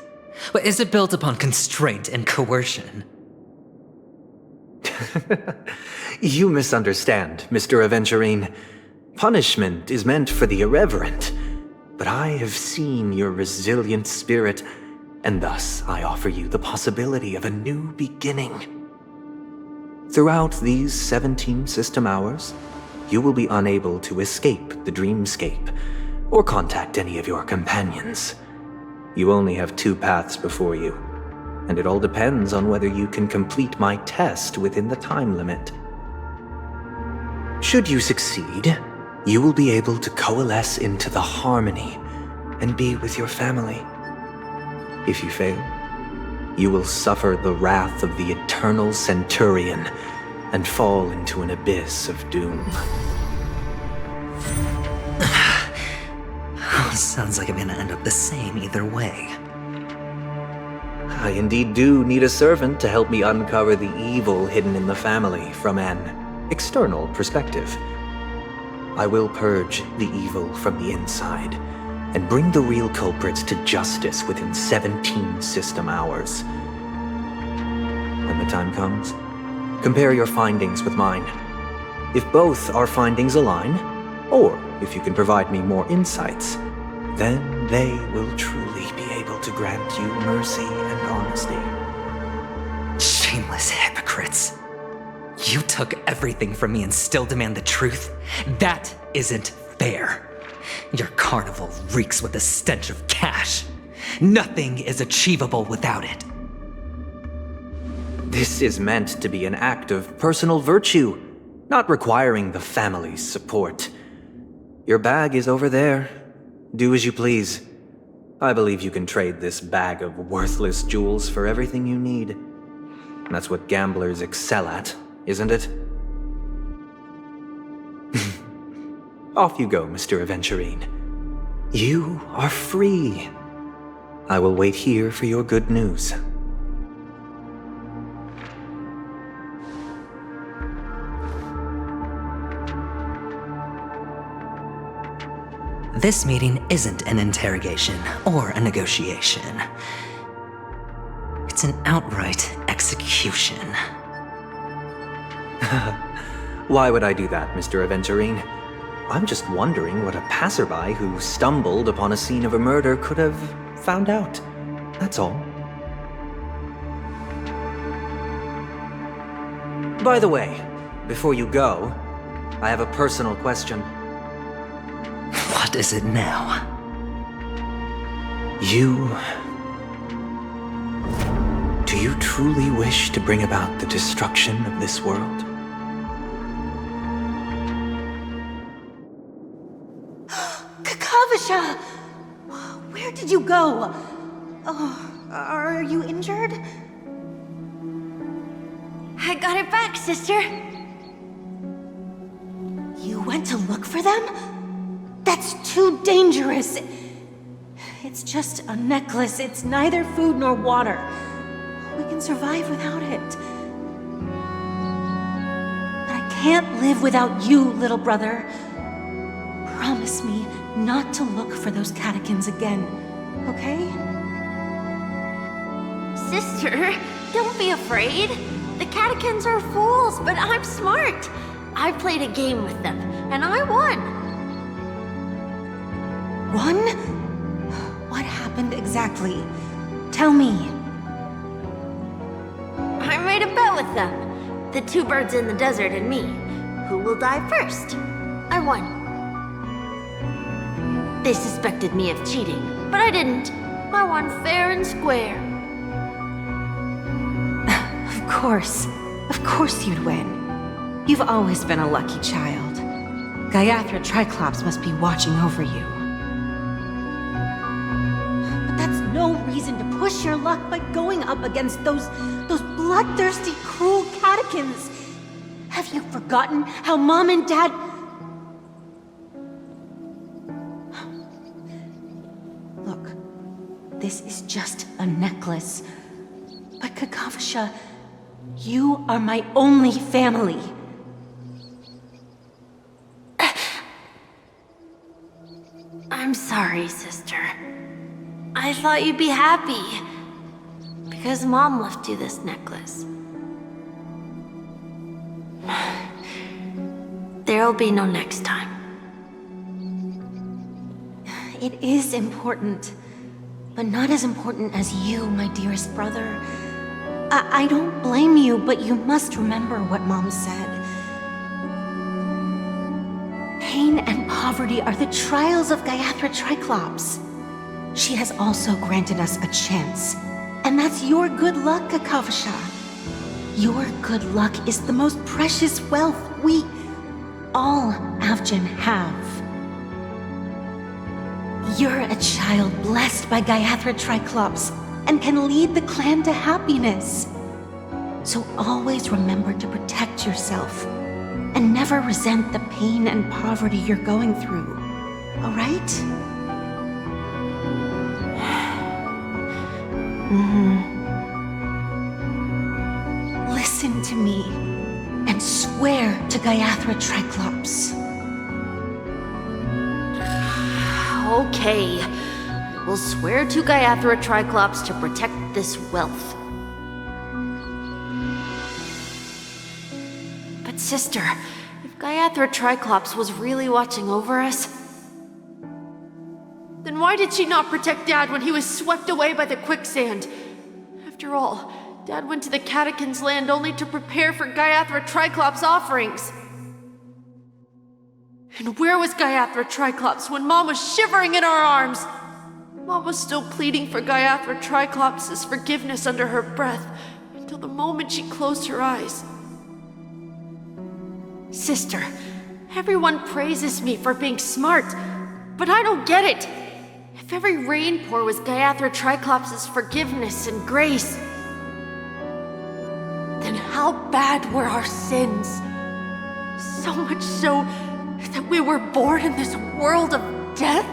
But is it built upon constraint and coercion? You misunderstand, Mr. Aventurine. Punishment is meant for the irreverent, but I have seen your resilient spirit, and thus I offer you the possibility of a new beginning. Throughout these 17 system hours, you will be unable to escape the dreamscape, or contact any of your companions. You only have 2 paths before you, and it all depends on whether you can complete my test within the time limit. Should you succeed, you will be able to coalesce into the Harmony and be with your family. If you fail, you will suffer the wrath of the eternal Centurion and fall into an abyss of doom. Sounds like I'm gonna end up the same either way. I indeed do need a servant to help me uncover the evil hidden in the family from an external perspective. I will purge the evil from the inside and bring the real culprits to justice within 17 system hours. When the time comes, compare your findings with mine. If both our findings align, or if you can provide me more insights, then they will truly be able to grant you mercy and honesty. Shameless hypocrites. You took everything from me and still demand the truth? That isn't fair. Your carnival reeks with the stench of cash. Nothing is achievable without it. This is meant to be an act of personal virtue, not requiring the family's support. Your bag is over there. Do as you please. I believe you can trade this bag of worthless jewels for everything you need. That's what gamblers excel at, isn't it? Off you go, Mr. Aventurine. You are free. I will wait here for your good news. This meeting isn't an interrogation or a negotiation. It's an outright execution. Why would I do that, Mr. Aventurine? I'm just wondering what a passerby who stumbled upon a scene of a murder could have found out. That's all. By the way, before you go, I have a personal question. What is it now? Do you truly wish to bring about the destruction of this world? Kakavasha! Where did you go? Oh, are you injured? I got it back, sister. You went to look for them? That's too dangerous. It's just a necklace. It's neither food nor water. We can survive without it. But I can't live without you, little brother. Promise me not to look for those catechins again, okay? Sister, don't be afraid. The catechins are fools, but I'm smart. I played a game with them, and I won. Won? What happened exactly? Tell me. I made a bet with them. The two birds in the desert and me. Who will die first? I won. They suspected me of cheating, but I didn't. I won fair and square. Of course you'd win. You've always been a lucky child. Gaiathra Triclops must be watching over you. But that's no reason to push your luck by going up against those bloodthirsty, cruel catechins. Have you forgotten how Mom and Dad... Look, this is just a necklace. But Kakavasha, you are my only family. I'm sorry, sister. I thought you'd be happy. Because Mom left you this necklace. There'll be no next time. It is important, but not as important as you, my dearest brother. I don't blame you, but you must remember what Mom said. Pain and poverty are the trials of Gaiathra Triclops. She has also granted us a chance, and that's your good luck, Kakavasha. Your good luck is the most precious wealth we, all Avgin, have. You're a child blessed by Gaiathra Triclops and can lead the clan to happiness. So always remember to protect yourself and never resent the pain and poverty you're going through, all right? Listen to me and swear to Gaiathra Triclops. Okay. We'll swear to Gaiathra Triclops to protect this wealth. But sister, if Gaiathra Triclops was really watching over us, then why did she not protect Dad when he was swept away by the quicksand? After all, Dad went to the Catechins' land only to prepare for Gaiathra Triclops' offerings. And where was Gaiathra Triclops when Mom was shivering in our arms? Mom was still pleading for Gaiathra Triclops' forgiveness under her breath until the moment she closed her eyes. Sister, everyone praises me for being smart, but I don't get it. If every rain pour was Gaiathra Triclops' forgiveness and grace, then how bad were our sins? So much so that we were born in this world of death?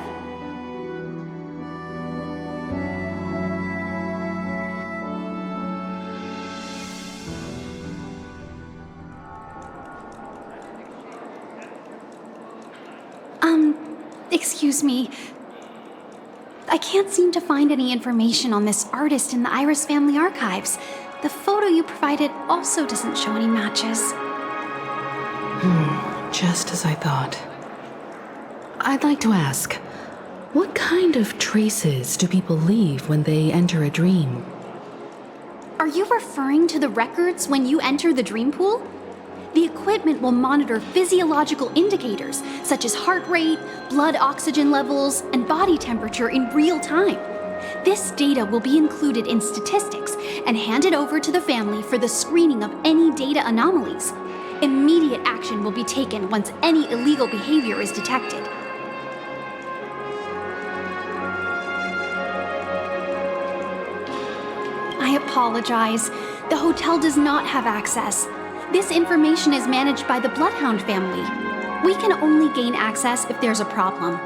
Excuse me. I can't seem to find any information on this artist in the Iris family archives. The photo you provided also doesn't show any matches. Just as I thought. I'd like to ask, what kind of traces do people leave when they enter a dream? Are you referring to the records when you enter the dream pool? The equipment will monitor physiological indicators such as heart rate, blood oxygen levels, and body temperature in real time. This data will be included in statistics and handed over to the family for the screening of any data anomalies. Immediate action will be taken once any illegal behavior is detected. I apologize. The hotel does not have access. This information is managed by the Bloodhound family. We can only gain access if there's a problem.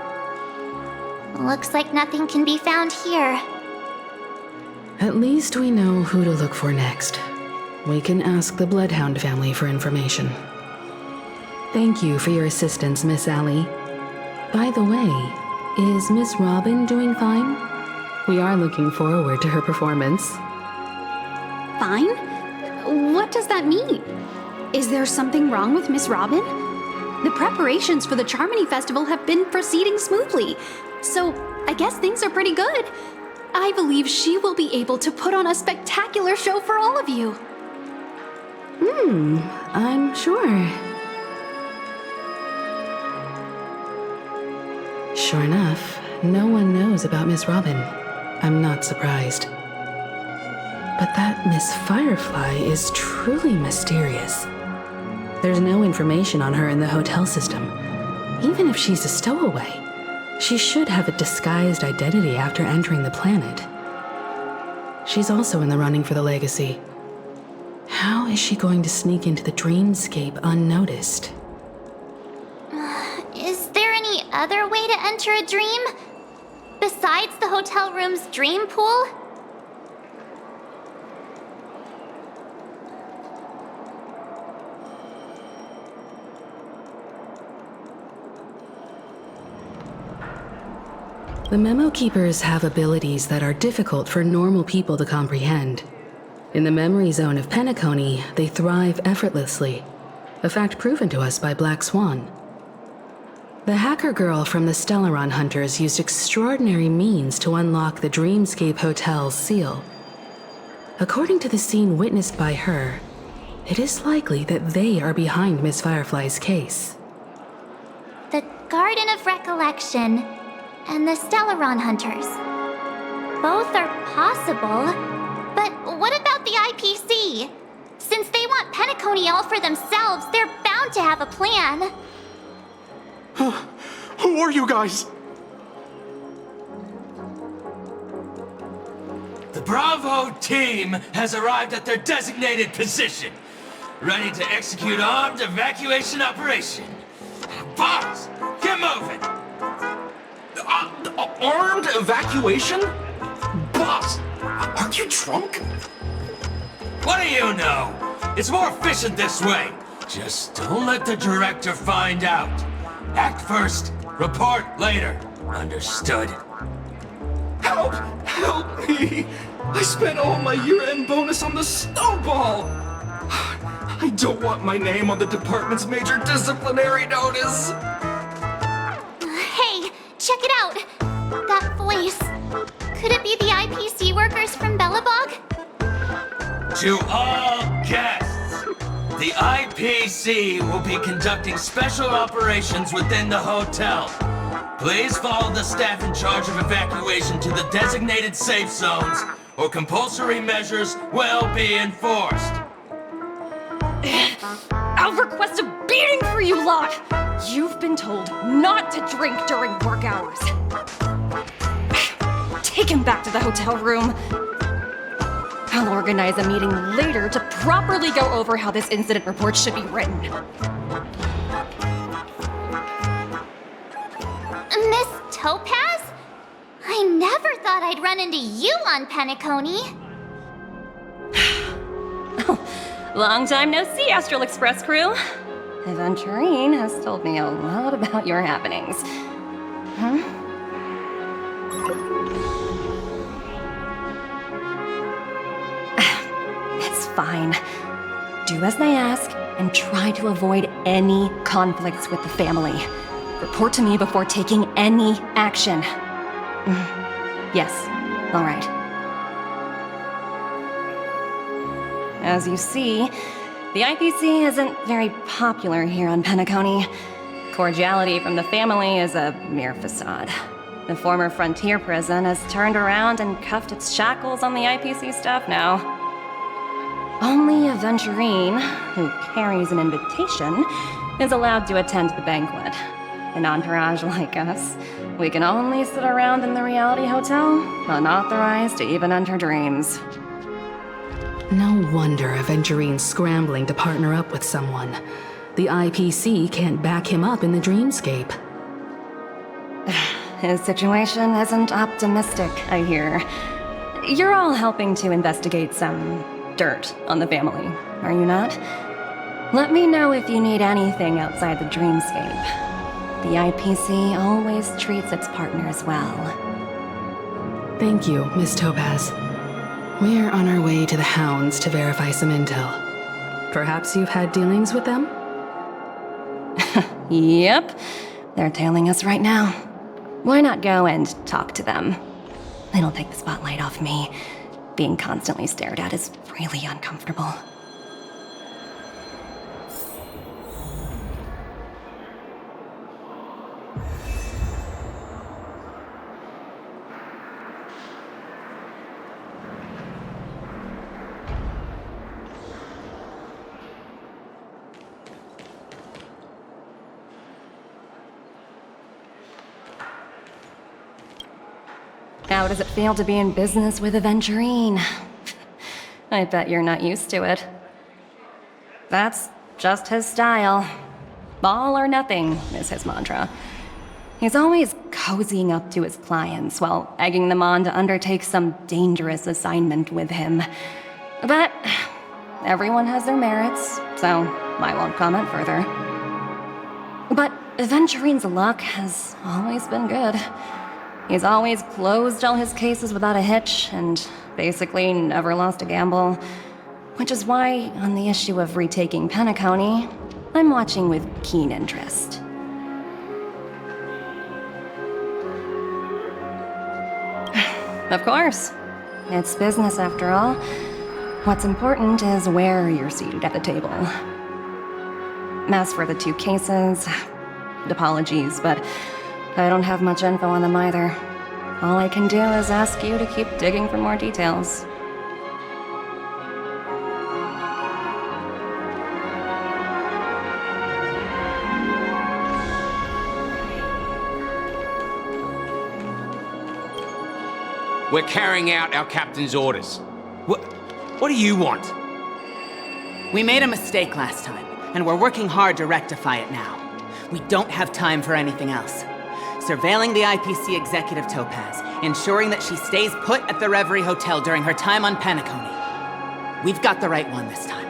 Looks like nothing can be found here. At least we know who to look for next. We can ask the Bloodhound family for information. Thank you for your assistance, Miss Allie. By the way, is Miss Robin doing fine? We are looking forward to her performance. Fine? What does that mean? Is there something wrong with Miss Robin? The preparations for the Charmony Festival have been proceeding smoothly, so I guess things are pretty good. I believe she will be able to put on a spectacular show for all of you. I'm sure. Sure enough, no one knows about Miss Robin. I'm not surprised. But that Miss Firefly is truly mysterious. There's no information on her in the hotel system. Even if she's a stowaway, she should have a disguised identity after entering the planet. She's also in the running for the legacy. How is she going to sneak into the dreamscape unnoticed? Is there any other way to enter a dream? Besides the hotel room's dream pool? The Memo Keepers have abilities that are difficult for normal people to comprehend. In the memory zone of Penacony, they thrive effortlessly, a fact proven to us by Black Swan. The hacker girl from the Stellaron Hunters used extraordinary means to unlock the Dreamscape Hotel's seal. According to the scene witnessed by her, it is likely that they are behind Miss Firefly's case. The Garden of Recollection and the Stellaron Hunters. Both are possible, but what about the IPC? Since they want Penacony all for themselves, they're bound to have a plan. Who are you guys? The Bravo team has arrived at their designated position, ready to execute armed evacuation operation. Boss, get moving! Armed evacuation? Boss, aren't you drunk? What do you know? It's more efficient this way. Just don't let the director find out. Act first, report later. Understood? Help! Help me! I spent all my year-end bonus on the snowball! I don't want my name on the department's major disciplinary notice! Hey, check it out! That voice. Could it be the IPC workers from Bellabog? To all guests, the IPC will be conducting special operations within the hotel. Please follow the staff in charge of evacuation to the designated safe zones, or compulsory measures will be enforced. I'll request a beating for you lot! You've been told not to drink during work hours. Take him back to the hotel room. I'll organize a meeting later to properly go over how this incident report should be written. Miss Topaz? I never thought I'd run into you on Penacony. Long time no see, Astral Express crew. Aventurine has told me a lot about your happenings. It's fine. Do as they ask, and try to avoid any conflicts with the family. Report to me before taking any action. Yes, all right. As you see, the IPC isn't very popular here on Penacony. Cordiality from the family is a mere facade. The former frontier prison has turned around and cuffed its shackles on the IPC staff now. Only a Venturine, who carries an invitation, is allowed to attend the banquet. An entourage like us, we can only sit around in the reality hotel, unauthorized to even enter dreams. No wonder a Venturine's scrambling to partner up with someone. The IPC can't back him up in the dreamscape. His situation isn't optimistic, I hear. You're all helping to investigate some dirt on the family, are you not? Let me know if you need anything outside the dreamscape. The IPC always treats its partners well. Thank you, Miss Topaz. We're on our way to the Hounds to verify some intel. Perhaps you've had dealings with them? Yep. They're tailing us right now. Why not go and talk to them? It'll take the spotlight off me. Being constantly stared at is really uncomfortable. How does it feel to be in business with a Venturine? I bet you're not used to it. That's just his style. All or nothing is his mantra. He's always cozying up to his clients while egging them on to undertake some dangerous assignment with him. But everyone has their merits, so I won't comment further. But Venturine's luck has always been good. He's always closed all his cases without a hitch, and basically never lost a gamble. Which is why, on the issue of retaking Penacony, I'm watching with keen interest. Of course. It's business after all. What's important is where you're seated at the table. As for the two cases, apologies, but I don't have much info on them either. All I can do is ask you to keep digging for more details. We're carrying out our captain's orders. What do you want? We made a mistake last time, and we're working hard to rectify it now. We don't have time for anything else. Surveilling the IPC executive Topaz, ensuring that she stays put at the Reverie Hotel during her time on Penacony. We've got the right one this time.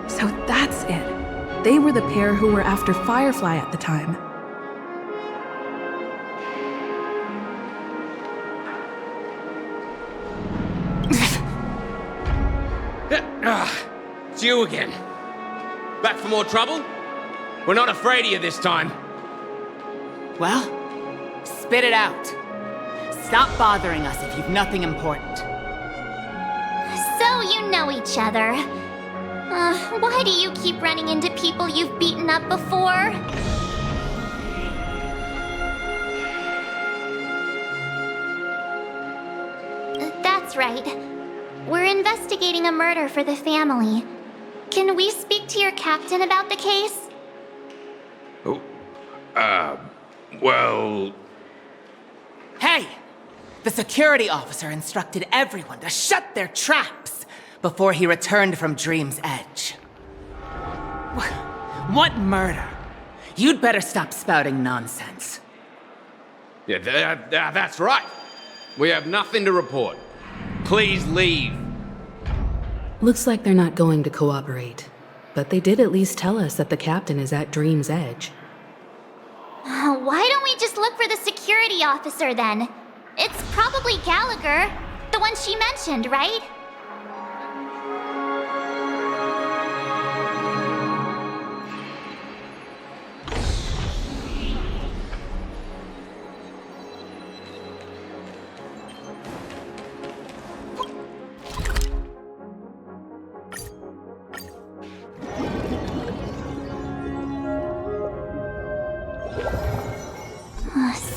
So that's it. They were the pair who were after Firefly at the time. It's you again. Back for more trouble? We're not afraid of you this time. Well, spit it out. Stop bothering us if you've nothing important. So you know each other. Why do you keep running into people you've beaten up before? That's right. We're investigating a murder for the family. Can we speak to your captain about the case? Well... Hey! The security officer instructed everyone to shut their traps before he returned from Dream's Edge. What murder? You'd better stop spouting nonsense. Yeah, that's right. We have nothing to report. Please leave. Looks like they're not going to cooperate. But they did at least tell us that the captain is at Dream's Edge. Why don't we just look for the security officer then. It's probably Gallagher, the one she mentioned, right?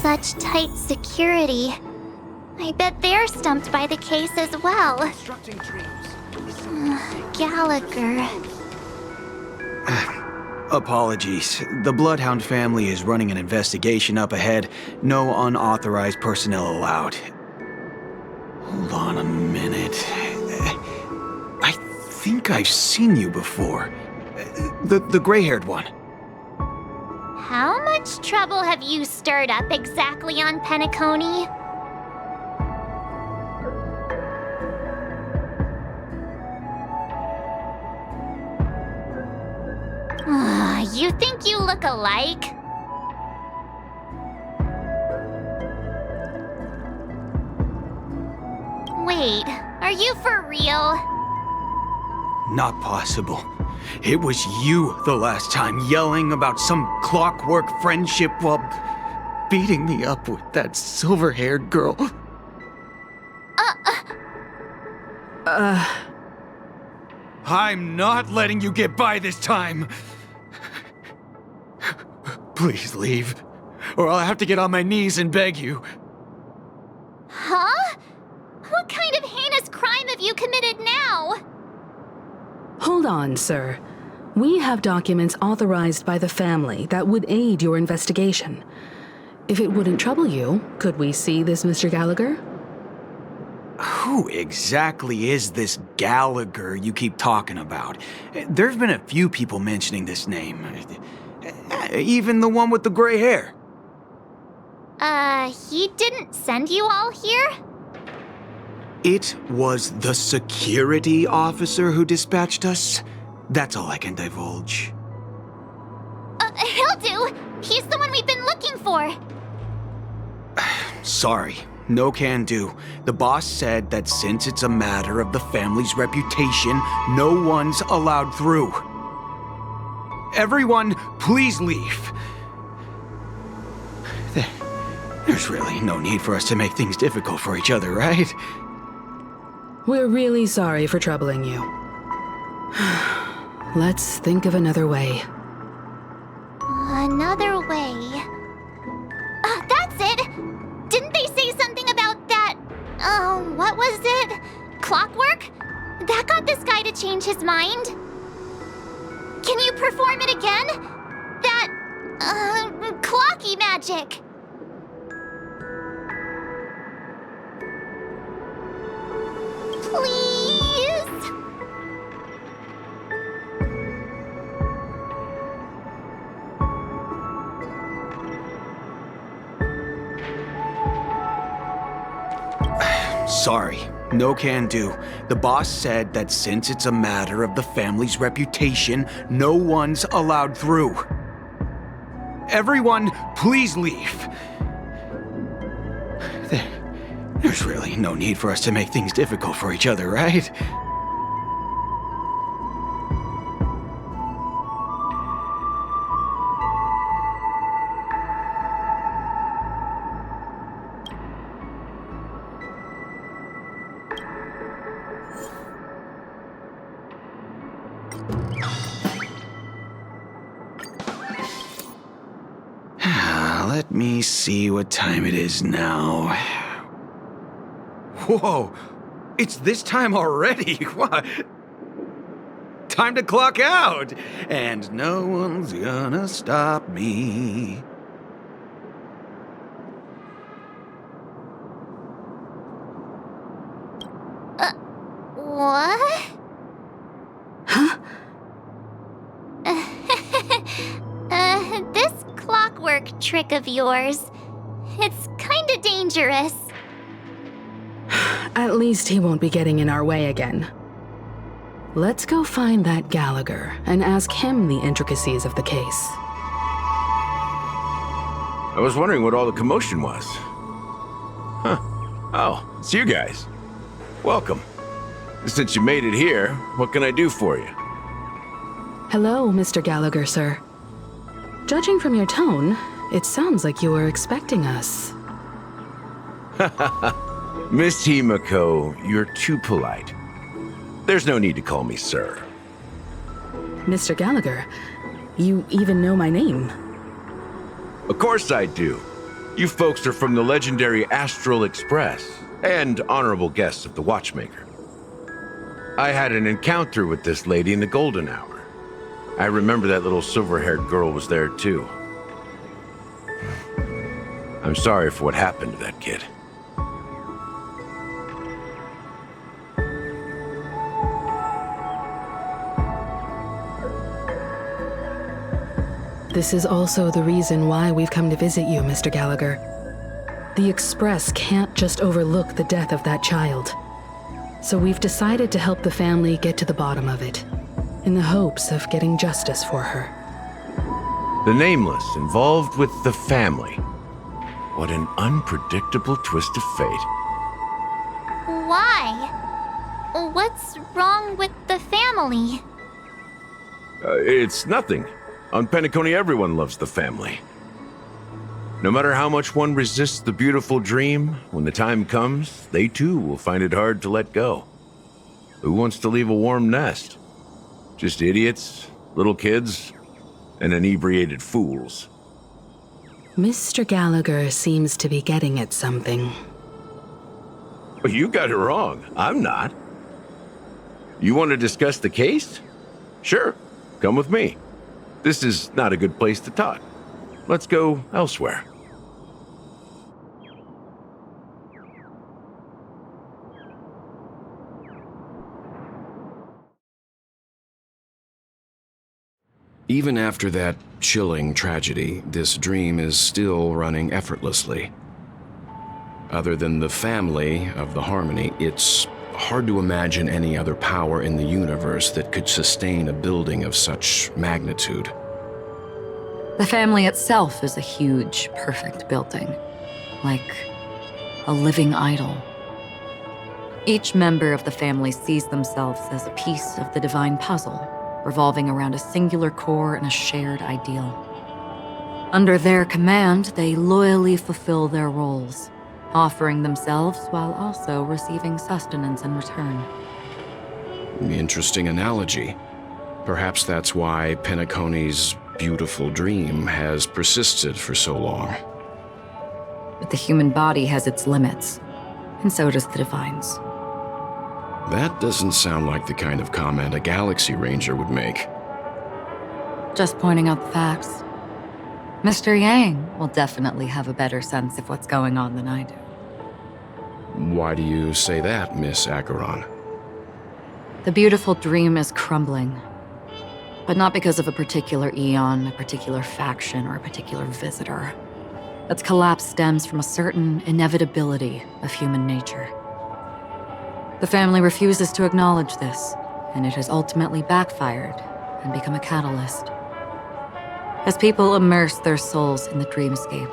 Such tight security. I bet they're stumped by the case as well. Gallagher. Apologies. The Bloodhound family is running an investigation up ahead. No unauthorized personnel allowed. Hold on a minute. I think I've seen you before. The gray-haired one. How much trouble have you stirred up exactly on Penacony? You think you look alike? Wait, are you for real? Not possible. It was you the last time yelling about some clockwork friendship while beating me up with that silver-haired girl. I'm not letting you get by this time. Please leave, or I'll have to get on my knees and beg you. Huh? What kind of heinous crime have you committed now? Hold on, sir. We have documents authorized by the family that would aid your investigation. If it wouldn't trouble you, could we see this Mr. Gallagher? Who exactly is this Gallagher you keep talking about? There's been a few people mentioning this name. Even the one with the gray hair. He didn't send you all here? It was the security officer who dispatched us. That's all I can divulge. He'll do. He's the one we've been looking for. Sorry, no can do. The boss said that since it's a matter of the family's reputation, no one's allowed through. Everyone, please leave. There's really no need for us to make things difficult for each other, right? We're really sorry for troubling you. Let's think of another way. Another way. That's it! Didn't they say something about that? What was it? Clockwork? That got this guy to change his mind. Can you perform it again? That, clocky magic. Please? Sorry, no can do. The boss said that since it's a matter of the family's reputation, no one's allowed through. Everyone, please leave. There's really no need for us to make things difficult for each other, right? Let me see what time it is now. Whoa! It's this time already! What? Time to clock out! And no one's gonna stop me. What? Huh? This clockwork trick of yours, it's kinda dangerous. At least he won't be getting in our way again. Let's go find that Gallagher and ask him the intricacies of the case. I was wondering what all the commotion was. Huh. Oh, it's you guys. Welcome. Since you made it here, what can I do for you? Hello, Mr. Gallagher, sir. Judging from your tone, it sounds like you were expecting us. Miss Himiko, you're too polite. There's no need to call me sir. Mr. Gallagher, you even know my name. Of course I do. You folks are from the legendary Astral Express, and honorable guests of the Watchmaker. I had an encounter with this lady in the Golden Hour. I remember that little silver-haired girl was there too. I'm sorry for what happened to that kid. This is also the reason why we've come to visit you, Mr. Gallagher. The Express can't just overlook the death of that child. So we've decided to help the family get to the bottom of it, in the hopes of getting justice for her. The Nameless involved with the family. What an unpredictable twist of fate. Why? What's wrong with the family? It's nothing. On Penacony, everyone loves the family. No matter how much one resists the beautiful dream, when the time comes, they too will find it hard to let go. Who wants to leave a warm nest? Just idiots, little kids, and inebriated fools. Mr. Gallagher seems to be getting at something. You got it wrong. I'm not. You want to discuss the case? Sure, come with me. This is not a good place to talk. Let's go elsewhere. Even after that chilling tragedy, this dream is still running effortlessly. Other than the family of the Harmony, it's hard to imagine any other power in the universe that could sustain a building of such magnitude. The family itself is a huge, perfect building, like a living idol. Each member of the family sees themselves as a piece of the divine puzzle, revolving around a singular core and a shared ideal. Under their command, they loyally fulfill their roles, offering themselves while also receiving sustenance in return. Interesting analogy. Perhaps that's why Penacony's beautiful dream has persisted for so long. But the human body has its limits, and so does the divine's. That doesn't sound like the kind of comment a Galaxy Ranger would make. Just pointing out the facts. Mr. Yang will definitely have a better sense of what's going on than I do. Why do you say that, Miss Acheron? The beautiful dream is crumbling. But not because of a particular eon, a particular faction, or a particular visitor. Its collapse stems from a certain inevitability of human nature. The family refuses to acknowledge this, and it has ultimately backfired and become a catalyst. As people immerse their souls in the dreamscape,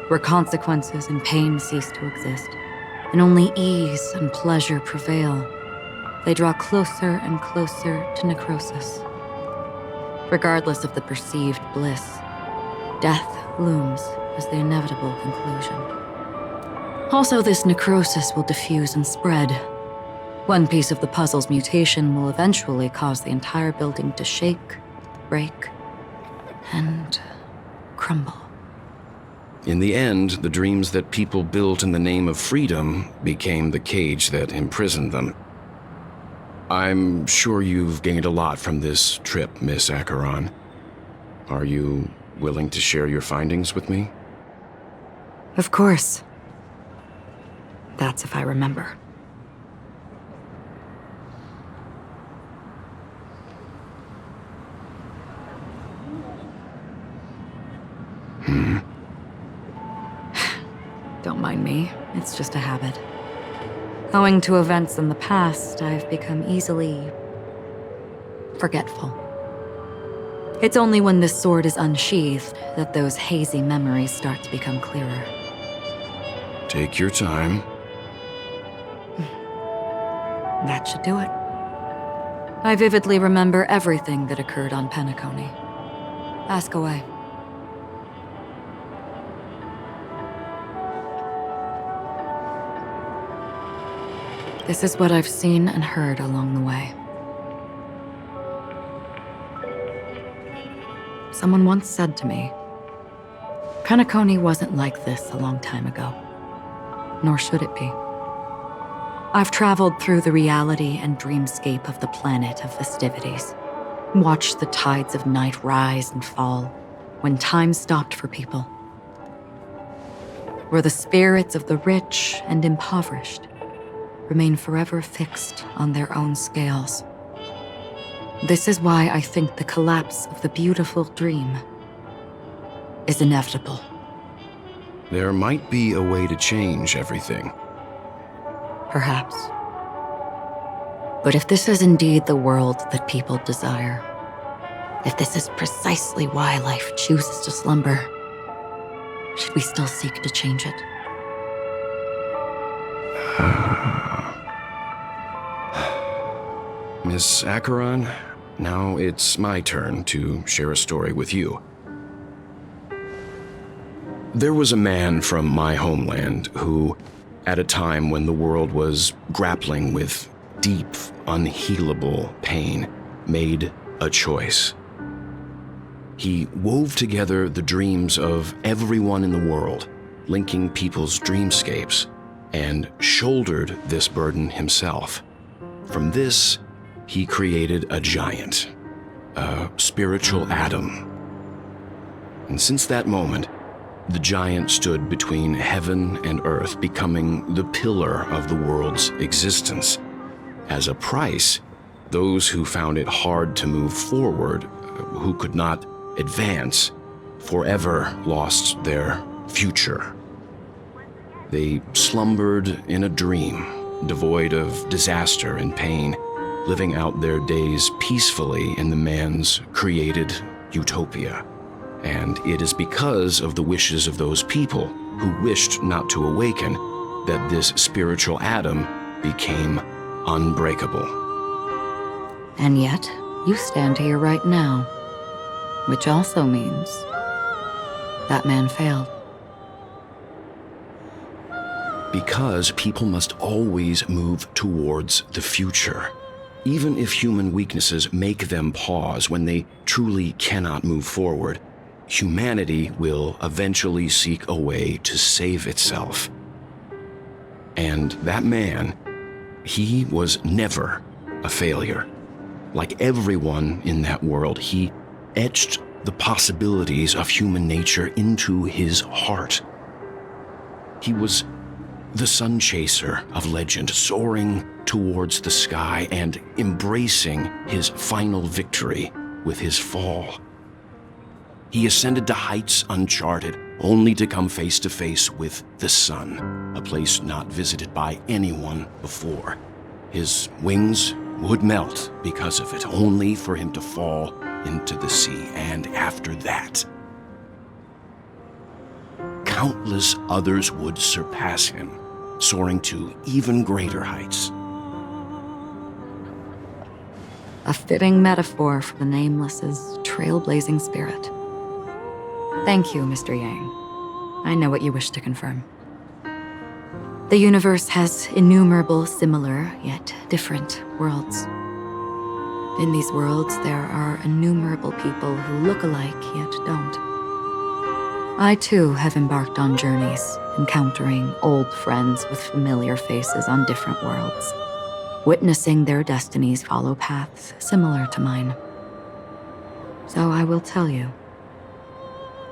where consequences and pain cease to exist, and only ease and pleasure prevail, they draw closer and closer to necrosis. Regardless of the perceived bliss, death looms as the inevitable conclusion. Also, this necrosis will diffuse and spread. One piece of the puzzle's mutation will eventually cause the entire building to shake, break, and crumble. In the end, the dreams that people built in the name of freedom became the cage that imprisoned them. I'm sure you've gained a lot from this trip, Miss Acheron. Are you willing to share your findings with me? Of course. That's if I remember. Don't mind me, it's just a habit. Owing to events in the past, I've become easily forgetful. It's only when this sword is unsheathed that those hazy memories start to become clearer. Take your time. That should do it. I vividly remember everything that occurred on Penacony. Ask away. This is what I've seen and heard along the way. Someone once said to me, Penacony wasn't like this a long time ago, nor should it be. I've traveled through the reality and dreamscape of the planet of festivities, watched the tides of night rise and fall when time stopped for people, where the spirits of the rich and impoverished remain forever fixed on their own scales. This is why I think the collapse of the beautiful dream is inevitable. There might be a way to change everything. Perhaps. But if this is indeed the world that people desire, if this is precisely why life chooses to slumber, should we still seek to change it? Miss Acheron, now it's my turn to share a story with you. There was a man from my homeland who, at a time when the world was grappling with deep, unhealable pain, made a choice. He wove together the dreams of everyone in the world, linking people's dreamscapes, and shouldered this burden himself. From this, he created a giant, a spiritual atom. And since that moment, the giant stood between heaven and earth, becoming the pillar of the world's existence. As a price, those who found it hard to move forward, who could not advance, forever lost their future. They slumbered in a dream, devoid of disaster and pain, living out their days peacefully in the man's created utopia. And it is because of the wishes of those people who wished not to awaken that this spiritual atom became unbreakable. And yet, you stand here right now, which also means that man failed. Because people must always move towards the future. Even if human weaknesses make them pause when they truly cannot move forward, humanity will eventually seek a way to save itself. And that man, he was never a failure. Like everyone in that world, he etched the possibilities of human nature into his heart. He was the sun chaser of legend, soaring towards the sky and embracing his final victory with his fall. He ascended to heights uncharted, only to come face to face with the sun, a place not visited by anyone before. His wings would melt because of it, only for him to fall into the sea. And after that, countless others would surpass him, soaring to even greater heights. A fitting metaphor for the Nameless's trailblazing spirit. Thank you, Mr. Yang. I know what you wish to confirm. The universe has innumerable similar, yet different worlds. In these worlds, there are innumerable people who look alike, yet don't. I too have embarked on journeys, encountering old friends with familiar faces on different worlds, witnessing their destinies follow paths similar to mine. So I will tell you,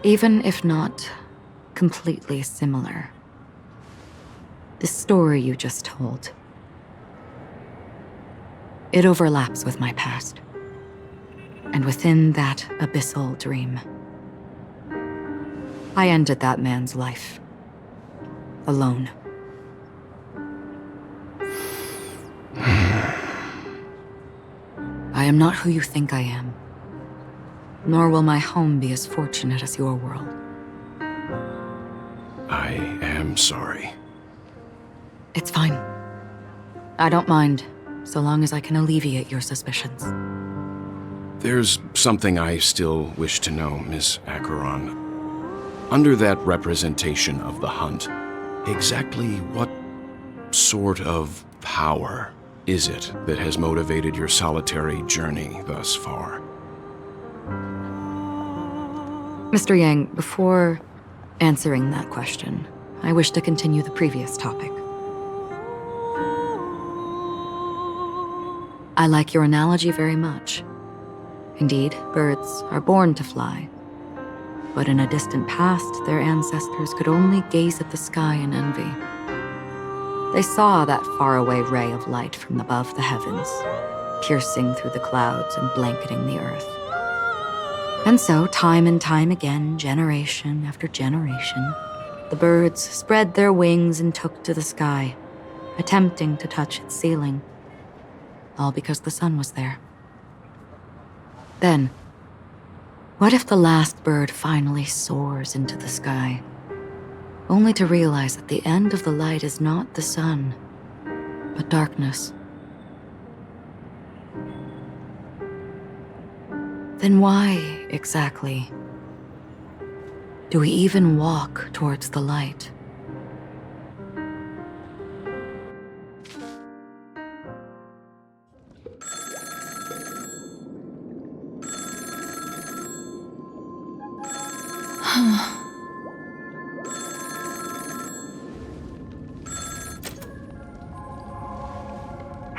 even if not completely similar, the story you just told, it overlaps with my past. And within that abyssal dream, I ended that man's life. Alone. I am not who you think I am. nor will my home be as fortunate as your world. I am sorry. It's fine. I don't mind, so long as I can alleviate your suspicions. There's something I still wish to know, Miss Acheron. Under that representation of the hunt, exactly what sort of power is it that has motivated your solitary journey thus far? Mr. Yang, before answering that question, I wish to continue the previous topic. I like your analogy very much. Indeed, birds are born to fly. But in a distant past, their ancestors could only gaze at the sky in envy. They saw that faraway ray of light from above the heavens, piercing through the clouds and blanketing the earth. And so, time and time again, generation after generation, the birds spread their wings and took to the sky, attempting to touch its ceiling, all because the sun was there. Then, what if the last bird finally soars into the sky, only to realize that the end of the light is not the sun, but darkness? Then why, exactly, do we even walk towards the light?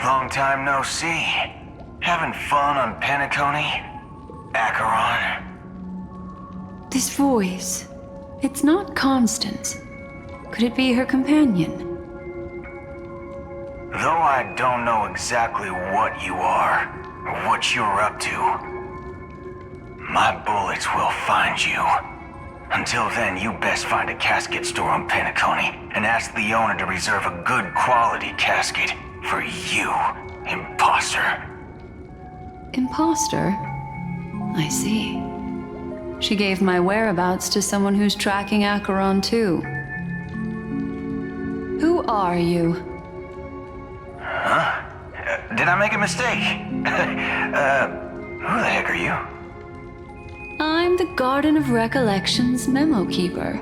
Long time no see. Having fun on Penacony? Acheron? This voice, it's not Constance. Could it be her companion? Though I don't know exactly what you are, or what you're up to, my bullets will find you. Until then, you best find a casket store on Penacony and ask the owner to reserve a good quality casket for you, imposter. Imposter? I see. She gave my whereabouts to someone who's tracking Acheron too. Who are you? Huh? Did I make a mistake? Who the heck are you? I'm the Garden of Recollection's memo keeper.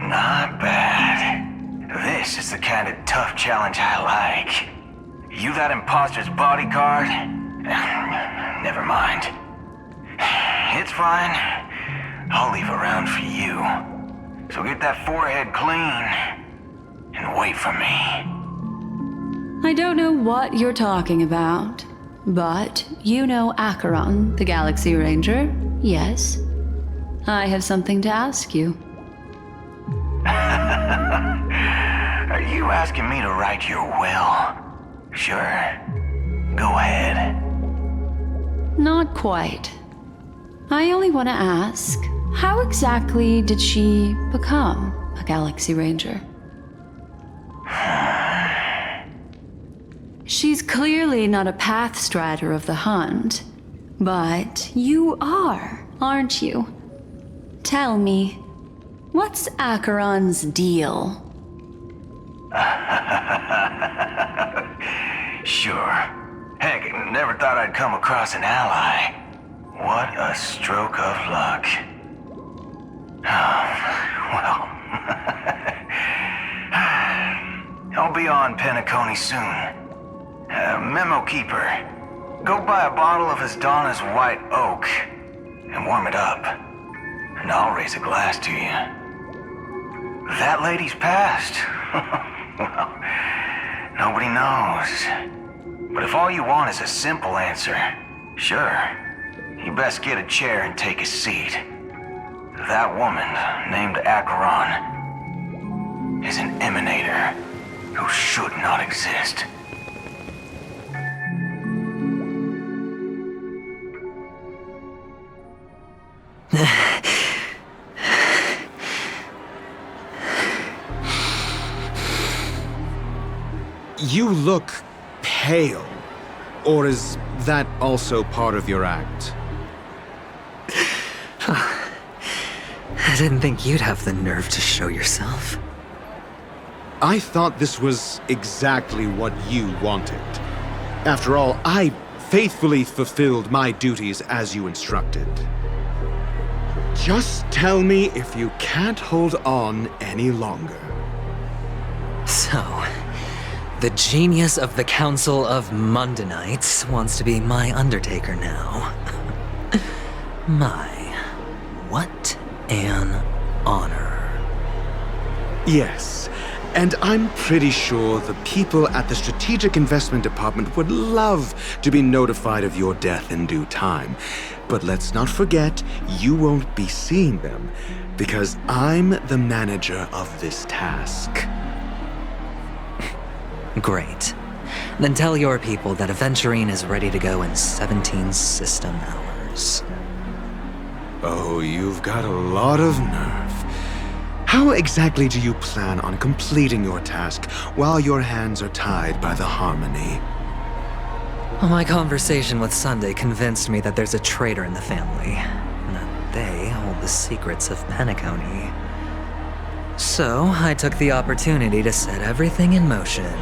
Not bad. This is the kind of tough challenge I like. You that imposter's bodyguard? Never mind. It's fine. I'll leave a round for you. So get that forehead clean and wait for me. I don't know what you're talking about, but you know Acheron, the Galaxy Ranger, yes? I have something to ask you. Are you asking me to write your will? Sure. Go ahead. Not quite. I only want to ask, how exactly did she become a Galaxy Ranger? She's clearly not a pathstrider of the hunt, but you are, aren't you? Tell me, what's Acheron's deal? Sure. Heck, never thought I'd come across an ally. What a stroke of luck. Well, I'll be on Penacony soon. Memo keeper, go buy a bottle of Asdana's white oak and warm it up, and I'll raise a glass to you. That lady's passed. Well, nobody knows. But if all you want is a simple answer, sure, you best get a chair and take a seat. That woman, named Acheron, is an emanator who should not exist. You look pale. Or is that also part of your act? I didn't think you'd have the nerve to show yourself. I thought this was exactly what you wanted. After all, I faithfully fulfilled my duties as you instructed. Just tell me if you can't hold on any longer. So, the genius of the Council of Mundanites wants to be my Undertaker now. What an honor. Yes, and I'm pretty sure the people at the Strategic Investment Department would love to be notified of your death in due time. But let's not forget, you won't be seeing them, because I'm the manager of this task. Great. Then tell your people that Aventurine is ready to go in 17 system hours. Oh, you've got a lot of nerve. How exactly do you plan on completing your task while your hands are tied by the Harmony? My conversation with Sunday convinced me that there's a traitor in the family, and that they hold the secrets of Penacony. So, I took the opportunity to set everything in motion.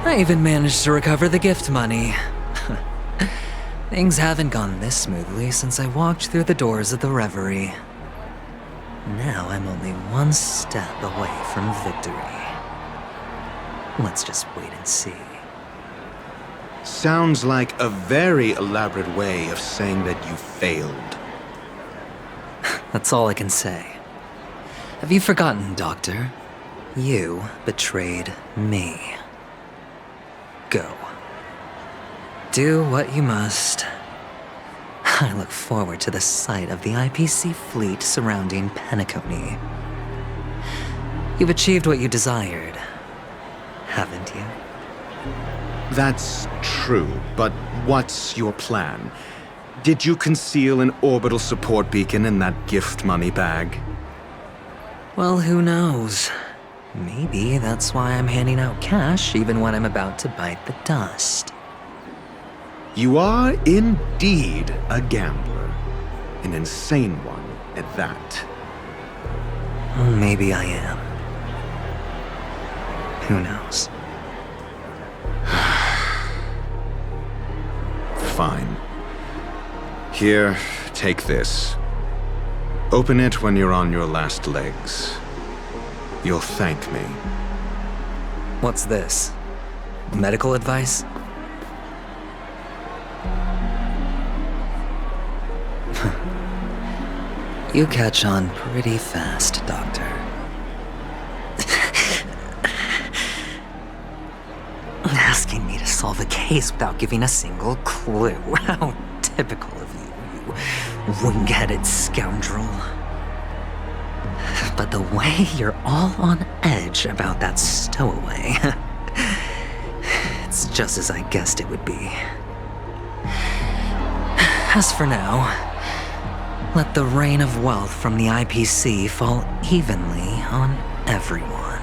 I even managed to recover the gift money. Things haven't gone this smoothly since I walked through the doors of the Reverie. Now I'm only one step away from victory. Let's just wait and see. Sounds like a very elaborate way of saying that you failed. That's all I can say. Have you forgotten, Doctor? You betrayed me. Go. Do what you must. I look forward to the sight of the IPC fleet surrounding Penacony. You've achieved what you desired, haven't you? That's true, but what's your plan? Did you conceal an orbital support beacon in that gift money bag? Well, who knows? Maybe that's why I'm handing out cash even when I'm about to bite the dust. You are indeed a gambler. An insane one at that. Maybe I am. Who knows? Fine. Here, take this. Open it when you're on your last legs. You'll thank me. What's this? Medical advice? You catch on pretty fast, Doctor. Asking me to solve a case without giving a single clue. How typical of you, you wing-headed scoundrel. But the way you're all on edge about that stowaway, it's just as I guessed it would be. As for now, let the rain of wealth from the IPC fall evenly on everyone.